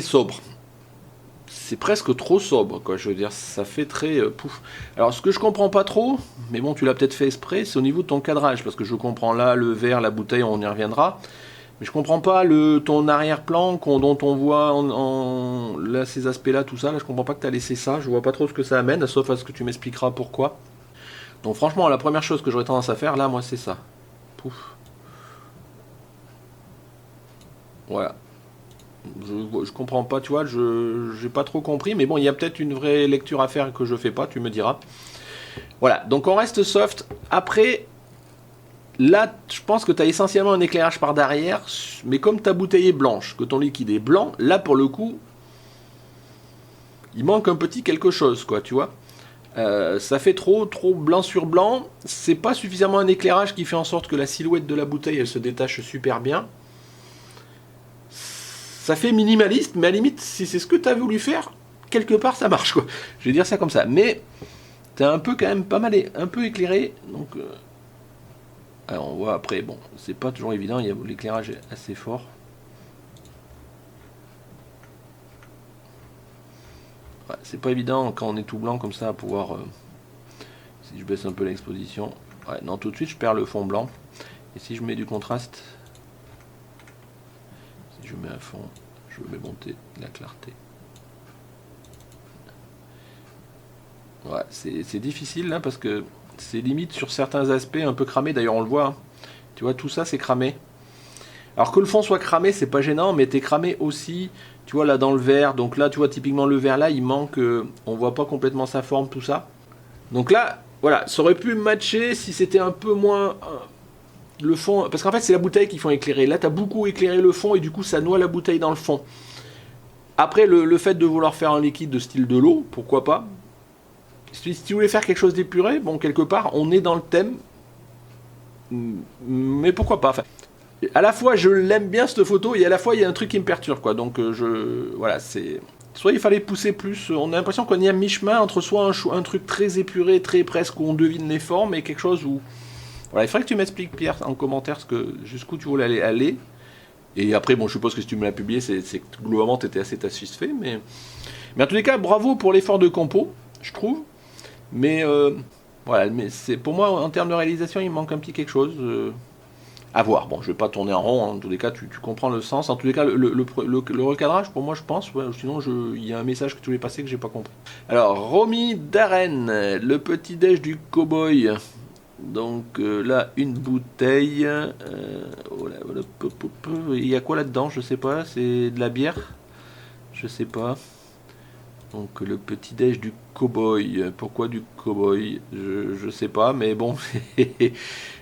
Speaker 1: sobre. C'est presque trop sobre, quoi. Je veux dire, ça fait très pouf. Alors, ce que je comprends pas trop, mais bon, tu l'as peut-être fait exprès, c'est au niveau de ton cadrage, parce que je comprends là le verre, la bouteille, on y reviendra. Mais je comprends pas ton arrière-plan dont on voit là, ces aspects-là, tout ça. Là, je comprends pas que tu as laissé ça. Je vois pas trop ce que ça amène, sauf à ce que tu m'expliqueras pourquoi. Donc, franchement, la première chose que j'aurais tendance à faire, là, moi, c'est ça. Pouf. Voilà. Je comprends pas, tu vois, j'ai pas trop compris, mais bon, il y a peut-être une vraie lecture à faire que je fais pas, tu me diras. Voilà, donc on reste soft. Après, là, je pense que tu as essentiellement un éclairage par derrière, mais comme ta bouteille est blanche, que ton liquide est blanc, là, pour le coup, il manque un petit quelque chose, quoi, tu vois. Ça fait trop blanc sur blanc, c'est pas suffisamment un éclairage qui fait en sorte que la silhouette de la bouteille, elle se détache super bien. Ça fait minimaliste, mais à la limite, si c'est ce que tu as voulu faire, quelque part ça marche, quoi. Je vais dire ça comme ça. Mais t'es un peu quand même pas mal, un peu éclairé. Donc, alors on voit après, bon, c'est pas toujours évident, l'éclairage est assez fort. Ouais, c'est pas évident quand on est tout blanc comme ça à pouvoir. Si je baisse un peu l'exposition. Ouais, non, tout de suite je perds le fond blanc. Et si je mets du contraste. Je mets à fond, je mets monter la clarté. Ouais, c'est difficile là parce que c'est limite sur certains aspects un peu cramé. D'ailleurs, on le voit. Hein. Tu vois, tout ça c'est cramé. Alors que le fond soit cramé, c'est pas gênant, mais t'es cramé aussi. Tu vois là dans le vert. Donc là, tu vois typiquement le vert là, il manque. On voit pas complètement sa forme, tout ça. Donc là, voilà, ça aurait pu matcher si c'était un peu moins. Le fond, parce qu'en fait c'est la bouteille qu'il faut éclairer. Là tu as beaucoup éclairé le fond et du coup ça noie la bouteille dans le fond. Après le fait de vouloir faire un liquide de style de l'eau, pourquoi pas. Si tu voulais faire quelque chose d'épuré, bon quelque part on est dans le thème. Mais pourquoi pas. Enfin, À la fois, je l'aime bien cette photo, et à la fois, il y a un truc qui me perturbe, quoi. Donc, voilà, c'est... Soit il fallait pousser plus, on a l'impression qu'on est à mi-chemin entre soit un truc très épuré, très presque, où on devine les formes, et quelque chose où... Voilà, il faudrait que tu m'expliques, Pierre, en commentaire, jusqu'où tu voulais aller. Et après, bon, je suppose que si tu me l'as publié, c'est que globalement, tu étais assez satisfait, mais en tous les cas, bravo pour l'effort de compo, je trouve. Mais voilà, mais pour moi, en termes de réalisation, il manque un petit quelque chose. À voir. Bon, je vais pas tourner en rond, hein. En tous les cas, tu comprends le sens. En tous les cas, le recadrage, pour moi, je pense, ouais, sinon, il y a un message que tu voulais passer que j'ai pas compris. Alors, Romy Darren, le petit déj du cowboy. Donc là, une bouteille. Voilà, voilà, il y a quoi là-dedans? Je sais pas. C'est de la bière? Je sais pas. Donc le petit déj du cowboy. Pourquoi du cowboy? Je sais pas, mais bon,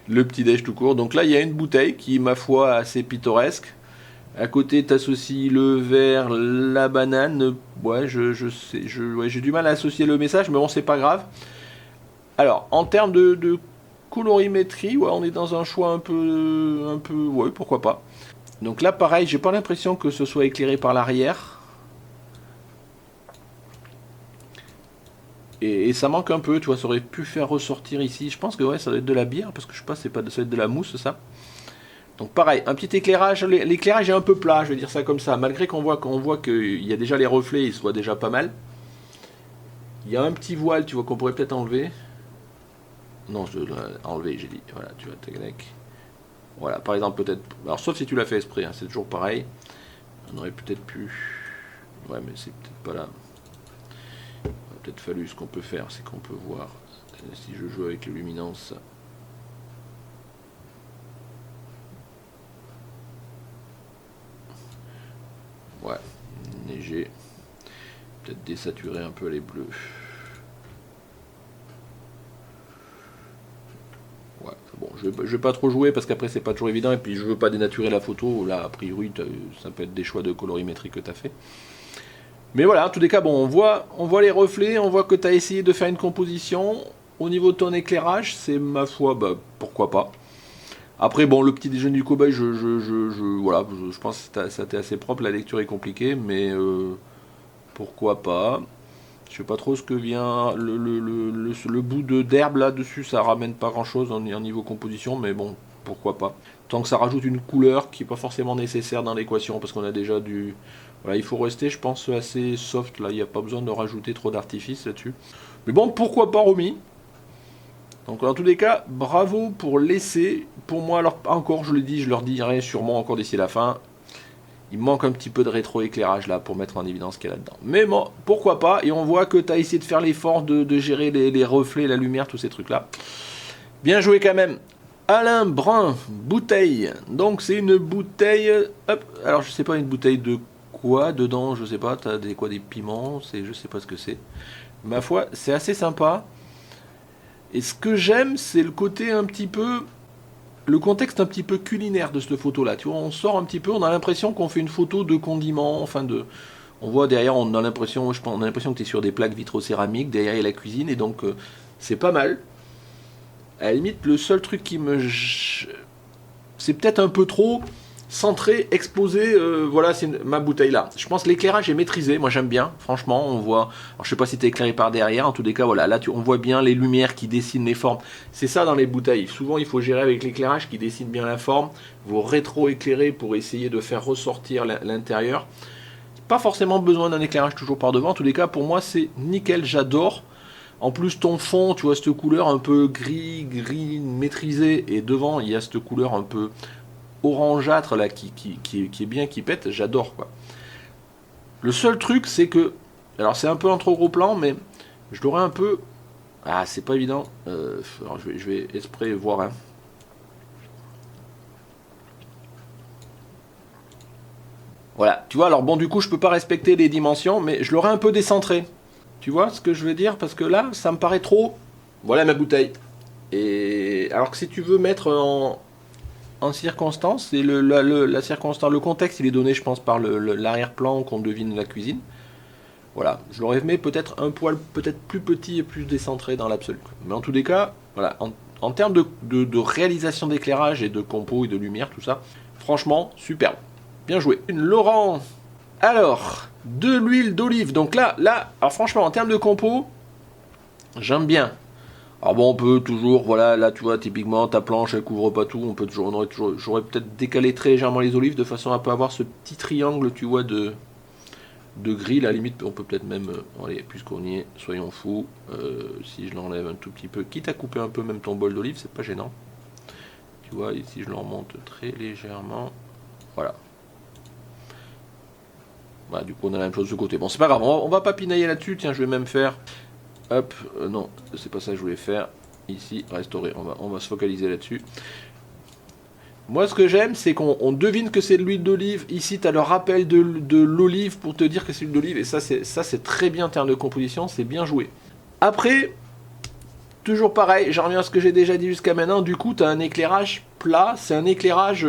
Speaker 1: le petit déj tout court. Donc là, il y a une bouteille qui, ma foi, assez pittoresque. À côté, t'associes le verre, la banane. Ouais, je sais, ouais, j'ai du mal à associer le message, mais bon, c'est pas grave. Alors, en termes de colorimétrie, ouais, on est dans un choix ouais, pourquoi pas. Donc là, pareil, j'ai pas l'impression que ce soit éclairé par l'arrière. Et ça manque un peu, tu vois, ça aurait pu faire ressortir ici. Je pense que ouais, ça doit être de la bière, parce que je sais pas, ça doit être de la mousse, ça. Donc pareil, un petit éclairage. L'éclairage est un peu plat, je vais dire ça comme ça. Malgré qu'on voit qu'il y a déjà les reflets, ils se voient déjà pas mal. Il y a un petit voile, tu vois, qu'on pourrait peut-être enlever. Non, je dois enlever, j'ai dit. Voilà, tu vois, tac. Voilà, par exemple, peut-être. Alors, sauf si tu l'as fait esprit, hein, c'est toujours pareil. On aurait peut-être pu. Ouais, mais c'est peut-être pas là. Il aurait peut-être fallu, ce qu'on peut faire, c'est qu'on peut voir si je joue avec les luminances. Ouais, neiger. Peut-être désaturer un peu les bleus. Ouais, bon, je vais pas trop jouer parce qu'après c'est pas toujours évident et puis je veux pas dénaturer la photo. Là, a priori, ça peut être des choix de colorimétrie que tu as fait. Mais voilà, en tous les cas, bon, on voit les reflets, on voit que tu as essayé de faire une composition. Au niveau de ton éclairage, c'est ma foi, bah, pourquoi pas. Après, bon, le petit déjeuner du cobaye, voilà, je pense que ça t'est assez propre, la lecture est compliquée, mais pourquoi pas. Je sais pas trop ce que vient le bout d'herbe là-dessus, ça ramène pas grand-chose en niveau composition, mais bon, pourquoi pas. Tant que ça rajoute une couleur qui n'est pas forcément nécessaire dans l'équation, parce qu'on a déjà du... Voilà, il faut rester, je pense, assez soft, là, il n'y a pas besoin de rajouter trop d'artifice là-dessus. Mais bon, pourquoi pas Romy. Donc dans tous les cas, bravo pour l'essai. Pour moi, alors encore, je le dis, je leur dirai sûrement encore d'ici la fin. Il manque un petit peu de rétroéclairage là pour mettre en évidence ce qu'il y a là-dedans. Mais bon, pourquoi pas. Et on voit que tu as essayé de faire l'effort de gérer les reflets, la lumière, tous ces trucs-là. Bien joué quand même. Alain Brun, bouteille. Donc c'est une bouteille... Hop, alors je sais pas, une bouteille de quoi dedans, je sais pas. T'as des piments, je sais pas ce que c'est. Ma foi, c'est assez sympa. Et ce que j'aime, c'est le côté un petit peu... Le contexte un petit peu culinaire de cette photo-là. Tu vois, on sort un petit peu, on a l'impression qu'on fait une photo de condiments, enfin de... On voit derrière, on a l'impression que tu es sur des plaques vitrocéramiques, derrière il y a la cuisine, et donc c'est pas mal. À la limite, le seul truc qui me... C'est peut-être un peu trop centré, exposé, voilà, c'est ma bouteille là. Je pense que l'éclairage est maîtrisé, moi j'aime bien, franchement, on voit... Alors je sais pas si t'es éclairé par derrière, en tous les cas, voilà, là on voit bien les lumières qui dessinent les formes. C'est ça dans les bouteilles, souvent il faut gérer avec l'éclairage qui dessine bien la forme, vous rétro-éclairer pour essayer de faire ressortir l'intérieur. Pas forcément besoin d'un éclairage toujours par devant, en tous les cas, pour moi c'est nickel, j'adore. En plus, ton fond, tu vois cette couleur un peu gris maîtrisé, et devant, il y a cette couleur un peu orangeâtre là qui est bien, qui pète, j'adore quoi. Le seul truc, c'est que, alors c'est un peu un trop gros plan, mais je l'aurais un peu... Ah, c'est pas évident. Alors je vais esprit voir. Hein. Voilà, tu vois, alors bon, du coup, je peux pas respecter les dimensions, mais je l'aurais un peu décentré. Tu vois ce que je veux dire? Parce que là, ça me paraît trop... Voilà ma bouteille. Et alors que si tu veux mettre en circonstance, et la circonstance, le contexte, il est donné, je pense, par l'arrière-plan qu'on devine la cuisine. Voilà, je l'aurais mis peut-être un poil peut-être plus petit et plus décentré dans l'absolu. Mais en tous les cas, voilà, en termes de réalisation d'éclairage et de compo et de lumière, tout ça, Franchement, superbe. Bien joué. Une Laurent. Alors, de l'huile d'olive. Donc là, alors franchement, en termes de compo, j'aime bien. Alors bon, on peut toujours, voilà, là tu vois, typiquement, ta planche, elle couvre pas tout. J'aurais peut-être décalé très légèrement les olives de façon à pas avoir ce petit triangle, tu vois, de gris. À la limite, on peut peut-être même, allez, puisqu'on y est, soyons fous. Si je l'enlève un tout petit peu, quitte à couper un peu même ton bol d'olive, c'est pas gênant. Tu vois, ici je le remonte très légèrement. Voilà. Voilà, du coup on a la même chose de ce côté. Bon, c'est pas grave, on va pas pinailler là-dessus. Tiens, je vais même faire... Hop, non, c'est pas ça que je voulais faire. Ici, restaurer, on va se focaliser là-dessus. Moi, ce que j'aime, c'est qu'on devine que c'est de l'huile d'olive. Ici, tu as le rappel de l'olive pour te dire que c'est l'huile d'olive. Et ça, c'est très bien en termes de composition, c'est bien joué. Après, toujours pareil, j'en reviens à ce que j'ai déjà dit jusqu'à maintenant. Du coup, tu as un éclairage plat. C'est un éclairage...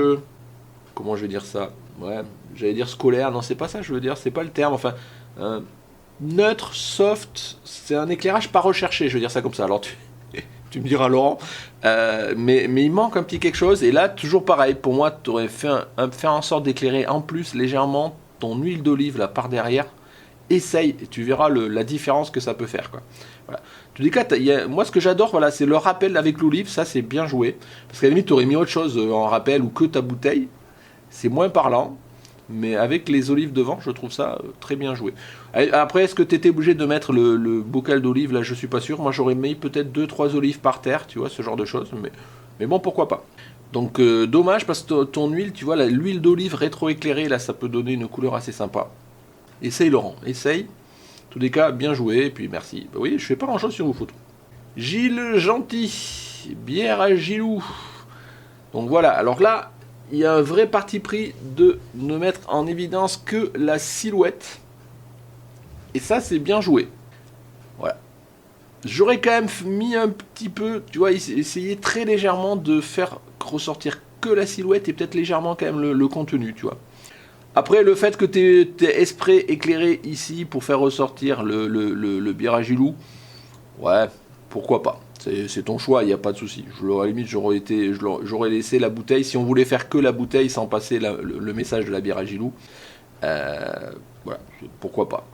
Speaker 1: comment je vais dire ça? Ouais, j'allais dire scolaire. Non, c'est pas ça, je veux dire, c'est pas le terme. Enfin... neutre, soft, c'est un éclairage pas recherché, je veux dire ça comme ça. Alors tu me diras Laurent, mais il manque un petit quelque chose. Et là, toujours pareil, pour moi, tu aurais fait faire en sorte d'éclairer en plus légèrement ton huile d'olive là par derrière. Essaye, et tu verras la différence que ça peut faire, quoi. Voilà. En tous les cas, moi ce que j'adore, voilà, c'est le rappel avec l'olive, ça c'est bien joué. Parce qu'à la limite, tu aurais mis autre chose en rappel ou que ta bouteille, c'est moins parlant. Mais avec les olives devant, je trouve ça très bien joué. Après, est-ce que tu étais obligé de mettre le bocal d'olives? Là, je suis pas sûr. Moi, j'aurais mis peut-être 2-3 olives par terre, tu vois, ce genre de choses. Mais bon, pourquoi pas. Donc, dommage, parce que ton huile, tu vois, l'huile d'olive rétro-éclairée, là, ça peut donner une couleur assez sympa. Essaye, Laurent, essaye. En tous les cas, bien joué, et puis merci. Bah oui, je fais pas grand-chose sur vos photos. Gilles Gentil, bière à Gilou. Donc voilà, alors là... il y a un vrai parti pris de ne mettre en évidence que la silhouette. Et ça, c'est bien joué. Voilà. J'aurais quand même mis un petit peu, tu vois, essayer très légèrement de faire ressortir que la silhouette et peut-être légèrement quand même le contenu, tu vois. Après, le fait que tu aies exprès éclairé ici pour faire ressortir le bière à Gilou, ouais, pourquoi pas. C'est ton choix, il n'y a pas de souci. À la limite, j'aurais laissé la bouteille, si on voulait faire que la bouteille sans passer le message de la bière à Gilou. Voilà, pourquoi pas.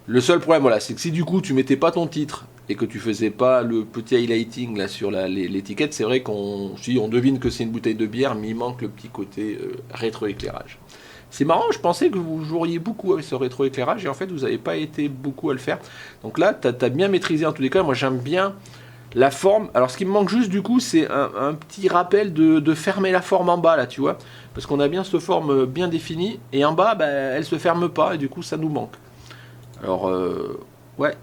Speaker 1: Le seul problème, voilà, c'est que si du coup tu mettais pas ton titre et que tu faisais pas le petit highlighting là sur l'étiquette, c'est vrai on devine que c'est une bouteille de bière, mais il manque le petit côté rétroéclairage. C'est marrant, je pensais que vous joueriez beaucoup avec ce rétroéclairage et en fait vous n'avez pas été beaucoup à le faire. Donc là, tu as bien maîtrisé en tous les cas. Moi j'aime bien la forme. Alors ce qui me manque juste du coup, c'est un petit rappel de fermer la forme en bas là, tu vois. Parce qu'on a bien cette forme bien définie et en bas, elle se ferme pas et du coup ça nous manque. Alors ouais,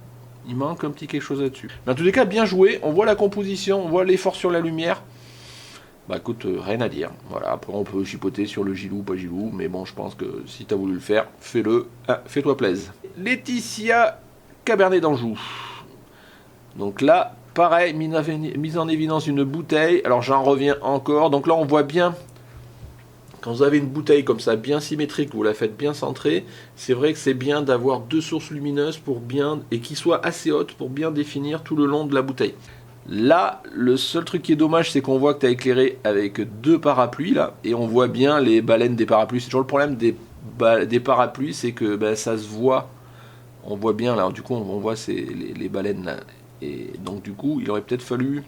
Speaker 1: il manque un petit quelque chose là-dessus. Mais en tous les cas, bien joué. On voit la composition, on voit l'effort sur la lumière. Bah écoute, rien à dire. Voilà, après on peut chipoter sur le Gilou, pas Gilou, mais bon, je pense que si t'as voulu le faire, fais-le. Ah, fais-toi plaisir. Laetitia Cabernet d'Anjou. Donc là, pareil, mise en évidence une bouteille. Alors j'en reviens encore. Donc là, on voit bien, quand vous avez une bouteille comme ça, bien symétrique, vous la faites bien centrée, c'est vrai que c'est bien d'avoir deux sources lumineuses et qui soient assez hautes pour bien définir tout le long de la bouteille. Là, le seul truc qui est dommage, c'est qu'on voit que tu as éclairé avec deux parapluies, là, et on voit bien les baleines des parapluies. C'est toujours le problème des parapluies, c'est que ça se voit. On voit bien, là, du coup, on voit les baleines, là. Et donc, du coup, il aurait peut-être fallu...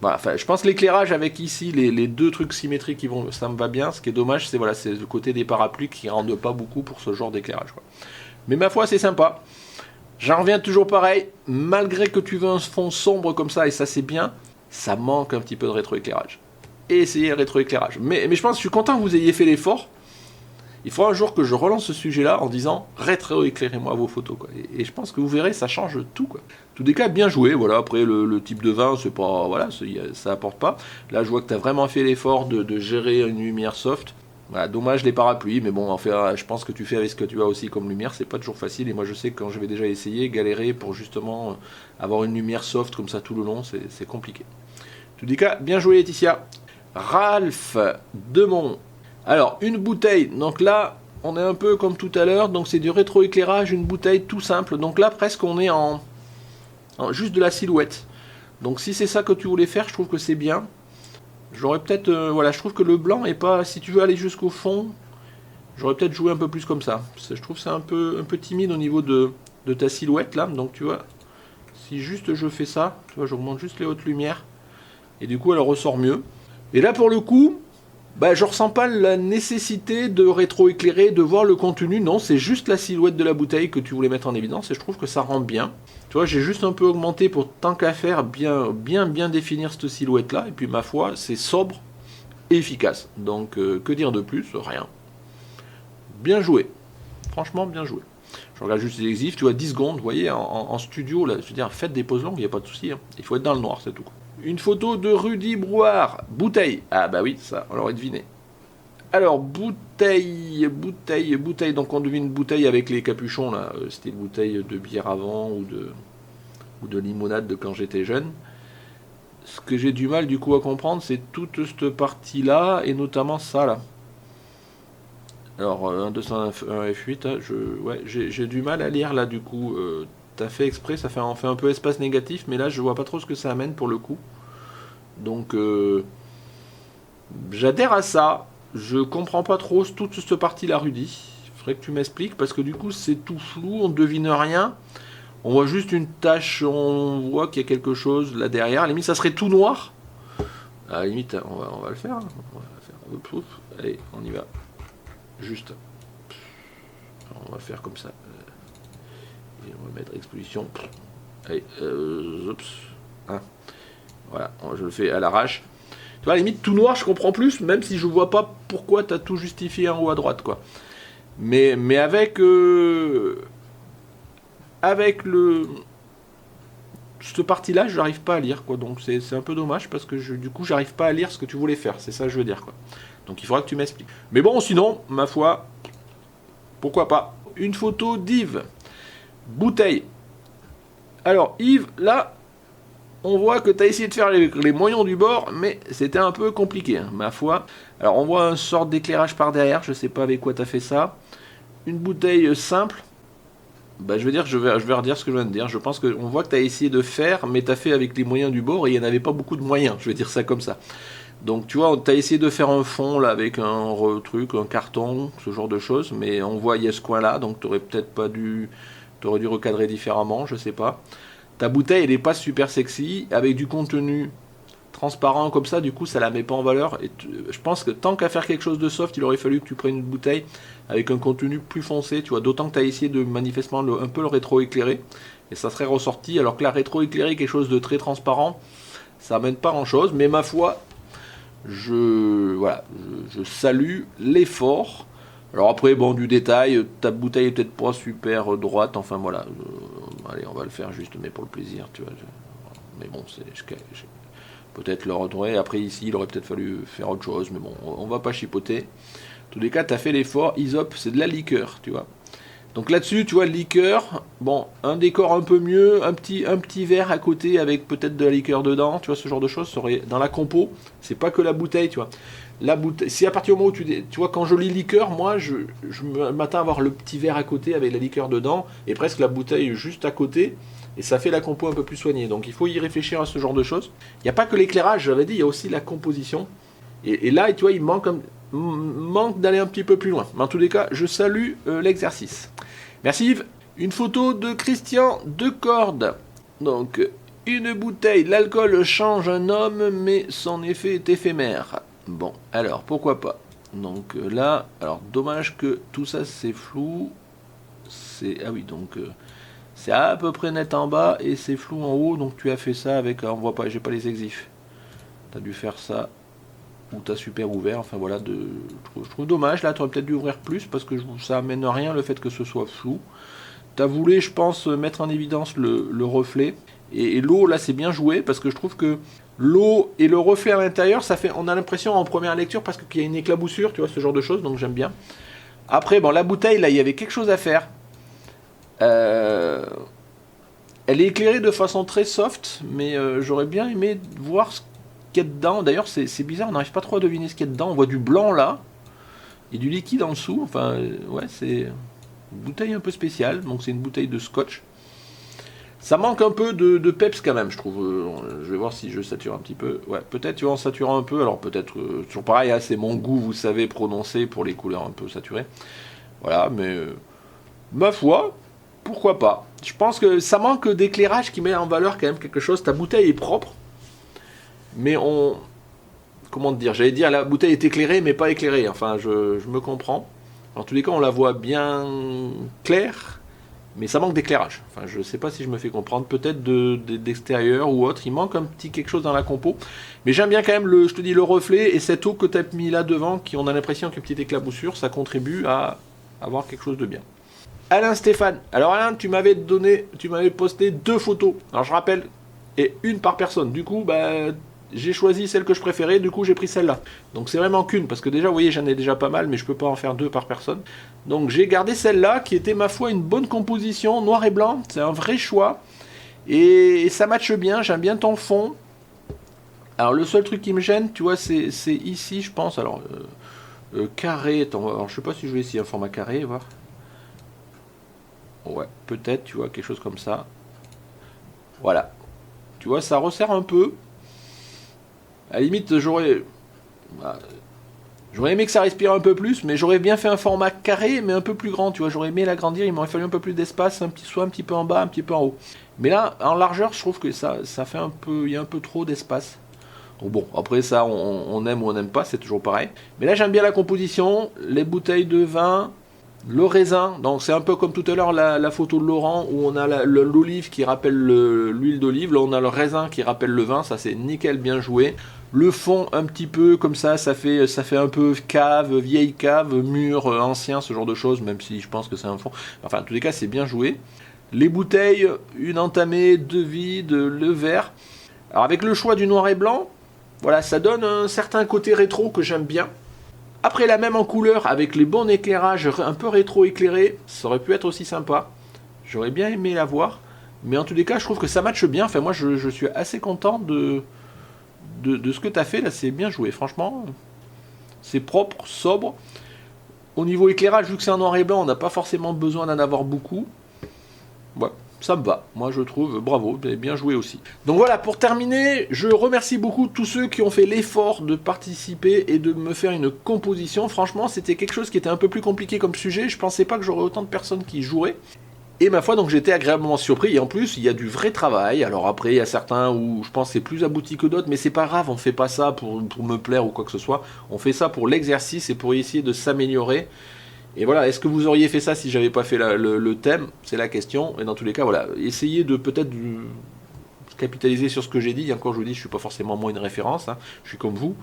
Speaker 1: Voilà, enfin, je pense que l'éclairage avec ici, les deux trucs symétriques, ça me va bien. Ce qui est dommage, c'est le côté des parapluies qui ne rendent pas beaucoup pour ce genre d'éclairage, quoi. Mais ma foi, c'est sympa. J'en reviens toujours pareil, malgré que tu veux un fond sombre comme ça, et ça c'est bien, ça manque un petit peu de rétroéclairage. Et essayez le rétroéclairage. Mais je pense que je suis content que vous ayez fait l'effort. Il faudra un jour que je relance ce sujet-là en disant rétroéclairez-moi vos photos, quoi. Et je pense que vous verrez, ça change tout, quoi. Tous des cas, bien joué. Voilà. Après, le type de vin, c'est pas, voilà, ça apporte pas. Là, je vois que tu as vraiment fait l'effort de gérer une lumière soft. Voilà, dommage les parapluies, mais bon, en fait, je pense que tu fais avec ce que tu as aussi comme lumière, c'est pas toujours facile, et moi je sais que quand j'avais déjà essayé, galérer pour justement avoir une lumière soft comme ça tout le long, c'est compliqué. En tous les cas, bien joué Laetitia. Ralph Demont. Alors, une bouteille, donc là, on est un peu comme tout à l'heure, donc c'est du rétroéclairage, une bouteille tout simple, donc là presque on est en juste de la silhouette. Donc si c'est ça que tu voulais faire, je trouve que c'est bien. J'aurais peut-être, voilà, je trouve que le blanc est pas, si tu veux aller jusqu'au fond, j'aurais peut-être joué un peu plus comme ça. Je trouve que c'est un peu timide au niveau de ta silhouette là, donc tu vois, si juste je fais ça, tu vois, j'augmente juste les hautes lumières, et du coup elle ressort mieux. Et là pour le coup, bah, je ressens pas la nécessité de rétro-éclairer, de voir le contenu, non, c'est juste la silhouette de la bouteille que tu voulais mettre en évidence, et je trouve que ça rend bien. Tu vois, j'ai juste un peu augmenté pour, tant qu'à faire, bien définir cette silhouette-là, et puis ma foi, c'est sobre et efficace. Donc, que dire de plus? Rien. Bien joué. Franchement, bien joué. Je regarde juste les exifs, tu vois, 10 secondes, vous voyez, en studio, là, je veux dire, faites des pauses longues, il n'y a pas de souci, hein. Il faut être dans le noir, c'est tout. Une photo de Rudy Brouard, bouteille. Ah bah oui, ça, on l'aurait deviné. Alors, bouteille, donc on devine bouteille avec les capuchons, là, c'était une bouteille de bière avant, ou de limonade de quand j'étais jeune. Ce que j'ai du mal, du coup, à comprendre, c'est toute cette partie-là, et notamment ça, là. Alors, 1, 201 F8, hein, j'ai du mal à lire, là, du coup. T'as fait exprès, on fait un peu espace négatif, mais là, je vois pas trop ce que ça amène, pour le coup. Donc, j'adhère à ça. Je comprends pas trop toute cette partie-là, Rudy. Il faudrait que tu m'expliques, parce que du coup, c'est tout flou, on ne devine rien. On voit juste une tache, on voit qu'il y a quelque chose là derrière. À la limite, ça serait tout noir. À la limite, on va le faire. Allez, on y va. Juste. On va faire comme ça. Et on va mettre exposition. Allez, hein. Voilà, je le fais à l'arrache. Tu vois, à la limite, tout noir, je comprends plus, même si je vois pas pourquoi tu as tout justifié en haut à droite, quoi. Mais avec cette partie-là, je n'arrive pas à lire, quoi. Donc c'est un peu dommage, parce que du coup, j'arrive pas à lire ce que tu voulais faire. C'est ça que je veux dire, quoi. Donc il faudra que tu m'expliques. Mais bon, sinon, ma foi, pourquoi pas. Une photo d'Yves. Bouteille. Alors, Yves, là, on voit que tu as essayé de faire les moyens du bord, mais c'était un peu compliqué, hein, ma foi. Alors, on voit une sorte d'éclairage par derrière, je sais pas avec quoi tu as fait ça. Une bouteille simple. Bah, je vais redire ce que je viens de dire. Je pense qu'on voit que tu as essayé de faire, mais tu as fait avec les moyens du bord, et il n'y en avait pas beaucoup de moyens, je vais dire ça comme ça. Donc, tu vois, tu as essayé de faire un fond, là, avec un truc, un carton, ce genre de choses, mais on voit, il y a ce coin-là, donc tu aurais peut-être pas dû... Tu aurais dû recadrer différemment, je sais pas. Ta bouteille, elle n'est pas super sexy, avec du contenu transparent comme ça, du coup, ça la met pas en valeur. Et je pense que tant qu'à faire quelque chose de soft, il aurait fallu que tu prennes une bouteille avec un contenu plus foncé, tu vois. D'autant que tu as essayé de manifestement un peu le rétro-éclairer, et ça serait ressorti, alors que la rétro-éclairée, quelque chose de très transparent, ça amène pas grand-chose. Mais ma foi, je salue l'effort. Alors après, bon, du détail, ta bouteille est peut-être pas super droite, enfin voilà. Allez, on va le faire juste, mais pour le plaisir, tu vois. Mais bon, peut-être le retourner. Après, ici, il aurait peut-être fallu faire autre chose, mais bon, on va pas chipoter. En tous les cas, tu as fait l'effort. Isop, c'est de la liqueur, tu vois. Donc là-dessus, tu vois, liqueur, bon, un décor un peu mieux, un petit verre à côté avec peut-être de la liqueur dedans, tu vois, ce genre de choses, serait dans la compo, c'est pas que la bouteille, tu vois. La bouteille, si à partir du moment où tu vois, quand je lis liqueur, moi, je m'attends à avoir le petit verre à côté avec la liqueur dedans, et presque la bouteille juste à côté, et ça fait la compo un peu plus soignée. Donc il faut y réfléchir à ce genre de choses. Il n'y a pas que l'éclairage, j'avais dit, il y a aussi la composition. Et là, tu vois, il manque d'aller un petit peu plus loin. Mais en tous les cas, je salue l'exercice. Merci Yves. Une photo de Christian Decordes. Donc, une bouteille, l'alcool change un homme, mais son effet est éphémère. Bon, alors, pourquoi pas. Donc là, alors, dommage que tout ça, c'est flou. Ah oui, donc, c'est à peu près net en bas, et c'est flou en haut, donc tu as fait ça avec, on voit pas, j'ai pas les exifs. T'as dû faire ça, ou t'as super ouvert, enfin voilà, je trouve dommage, là tu aurais peut-être dû ouvrir plus, parce que ça amène rien le fait que ce soit flou. T'as voulu, je pense, mettre en évidence le reflet, et l'eau, là c'est bien joué, parce que je trouve que l'eau et le reflet à l'intérieur, ça fait, on a l'impression en première lecture, parce qu'il y a une éclaboussure, tu vois, ce genre de choses, donc j'aime bien. Après, bon, la bouteille, là, il y avait quelque chose à faire. Elle est éclairée de façon très soft, mais j'aurais bien aimé voir ce qu'il y a dedans. D'ailleurs, c'est bizarre, on n'arrive pas trop à deviner ce qu'il y a dedans. On voit du blanc là, et du liquide en dessous. Enfin, ouais, c'est une bouteille un peu spéciale. Donc, c'est une bouteille de scotch. Ça manque un peu de peps quand même, je trouve. Je vais voir si je sature un petit peu. Ouais, peut-être tu vois en saturant un peu. Alors peut-être, toujours pareil, hein, c'est mon goût, vous savez, prononcé pour les couleurs un peu saturées. Voilà, mais ma foi, pourquoi pas. Je pense que ça manque d'éclairage qui met en valeur quand même quelque chose. Ta bouteille est propre, mais on... Comment te dire? J'allais dire la bouteille est éclairée, mais pas éclairée. Enfin, je me comprends. En tous les cas, on la voit bien claire, mais ça manque d'éclairage. Enfin, je sais pas si je me fais comprendre. Peut-être d'extérieur ou autre. Il manque un petit quelque chose dans la compo. Mais j'aime bien quand même, je te dis, le reflet et cette eau que tu as mis là devant, qui on a l'impression qu'il y a une petite éclaboussure, ça contribue à avoir quelque chose de bien. Alain Stéphane. Alors Alain, tu m'avais posté 2 photos. Alors je rappelle, et une par personne. Du coup, j'ai choisi celle que je préférais, du coup j'ai pris celle-là. Donc c'est vraiment qu'une, parce que déjà, vous voyez, j'en ai déjà pas mal, mais je peux pas en faire 2 par personne. Donc j'ai gardé celle-là, qui était, ma foi, une bonne composition, noir et blanc, c'est un vrai choix. Et ça matche bien, j'aime bien ton fond. Alors le seul truc qui me gêne, tu vois, c'est ici, je pense, alors, carré, attends, alors je sais pas si je vais essayer un format carré, voir. Ouais, peut-être, tu vois, quelque chose comme ça. Voilà. Tu vois, ça resserre un peu. À la limite, j'aurais aimé que ça respire un peu plus, mais j'aurais bien fait un format carré, mais un peu plus grand, tu vois. J'aurais aimé l'agrandir, il m'aurait fallu un peu plus d'espace, soit un petit peu en bas, un petit peu en haut. Mais là, en largeur, je trouve que ça fait un peu, il y a un peu trop d'espace. Bon, après ça, on aime ou on n'aime pas, c'est toujours pareil. Mais là, j'aime bien la composition, les bouteilles de vin, le raisin. Donc c'est un peu comme tout à l'heure la photo de Laurent où on a l'olive qui rappelle l'huile d'olive. Là, on a le raisin qui rappelle le vin. Ça, c'est nickel, bien joué. Le fond, un petit peu comme ça fait un peu cave, vieille cave, mur ancien, ce genre de choses, même si je pense que c'est un fond. Enfin, en tous les cas, c'est bien joué. Les bouteilles, une entamée, 2 vides, le verre. Alors avec le choix du noir et blanc, voilà, ça donne un certain côté rétro que j'aime bien. Après, la même en couleur, avec les bons éclairages un peu rétro éclairés, ça aurait pu être aussi sympa. J'aurais bien aimé la voir. Mais en tous les cas, je trouve que ça matche bien. Enfin, moi, je suis assez content de ce que tu as fait. Là, c'est bien joué, franchement. C'est propre, sobre. Au niveau éclairage, vu que c'est en noir et blanc, on n'a pas forcément besoin d'en avoir beaucoup. Ouais, ça me va. Moi, je trouve, bravo, bien joué aussi. Donc voilà, pour terminer, je remercie beaucoup tous ceux qui ont fait l'effort de participer et de me faire une composition. Franchement, c'était quelque chose qui était un peu plus compliqué comme sujet. Je pensais pas que j'aurais autant de personnes qui joueraient. Et ma foi, donc j'étais agréablement surpris. Et en plus, il y a du vrai travail. Alors après, il y a certains où je pense que c'est plus abouti que d'autres, mais c'est pas grave, on fait pas ça pour me plaire ou quoi que ce soit. On fait ça pour l'exercice et pour essayer de s'améliorer. Et voilà, est-ce que vous auriez fait ça si j'avais pas fait le thème? C'est la question. Et dans tous les cas, voilà, essayez de peut-être capitaliser sur ce que j'ai dit. Et encore, je vous dis, je suis pas forcément moi une référence. Hein. Je suis comme vous.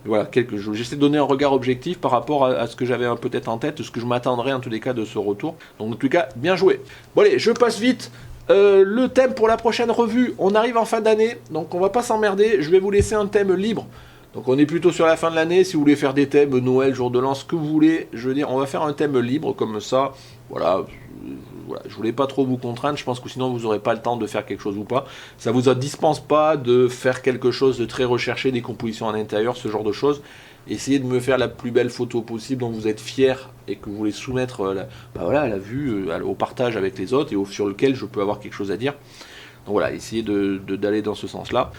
Speaker 1: Et voilà, j'essaie de donner un regard objectif par rapport à ce que j'avais peut-être en tête, ce que je m'attendrais en tous les cas de ce retour. Donc en tous les cas, bien joué. Bon allez, je passe vite. Le thème pour la prochaine revue, on arrive en fin d'année, donc on va pas s'emmerder. Je vais vous laisser un thème libre. Donc on est plutôt sur la fin de l'année, si vous voulez faire des thèmes, Noël, jour de l'an, ce que vous voulez, je veux dire, on va faire un thème libre comme ça, voilà, je voulais pas trop vous contraindre, je pense que sinon vous n'aurez pas le temps de faire quelque chose ou pas, ça vous dispense pas de faire quelque chose de très recherché, des compositions à l'intérieur, ce genre de choses, essayez de me faire la plus belle photo possible dont vous êtes fier et que vous voulez soumettre à la vue, au partage avec les autres et sur lequel je peux avoir quelque chose à dire, donc voilà, essayez d'aller dans ce sens-là.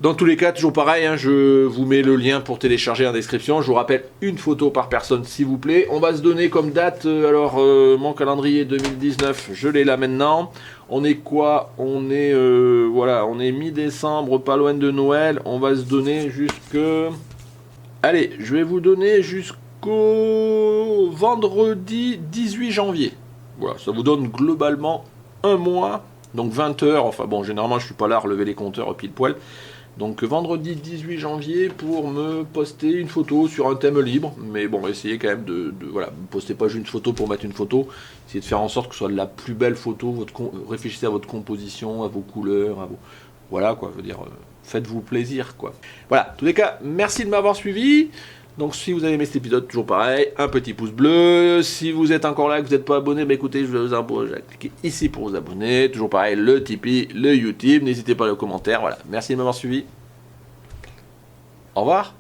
Speaker 1: Dans tous les cas, toujours pareil, hein, je vous mets le lien pour télécharger en description. Je vous rappelle, une photo par personne, s'il vous plaît. On va se donner comme date, mon calendrier 2019, je l'ai là maintenant. On est quoi? On est, on est mi-décembre, pas loin de Noël. On va se donner jusque... Allez, je vais vous donner jusqu'au vendredi 18 janvier. Voilà, ça vous donne globalement un mois, donc 20 heures. Enfin bon, généralement, je suis pas là à relever les compteurs pile poil. Donc vendredi 18 janvier pour me poster une photo sur un thème libre, mais bon, essayez quand même voilà, ne postez pas juste une photo pour mettre une photo, essayez de faire en sorte que ce soit de la plus belle photo, réfléchissez à votre composition, à vos couleurs, voilà quoi, je veux dire, faites-vous plaisir quoi. Voilà, en tous les cas, merci de m'avoir suivi. Donc si vous avez aimé cet épisode, toujours pareil, un petit pouce bleu. Si vous êtes encore là et que vous n'êtes pas abonné, écoutez, je vous impose à cliquer ici pour vous abonner. Toujours pareil, le Tipeee, le YouTube. N'hésitez pas à les commentaires. Voilà, merci de m'avoir suivi. Au revoir.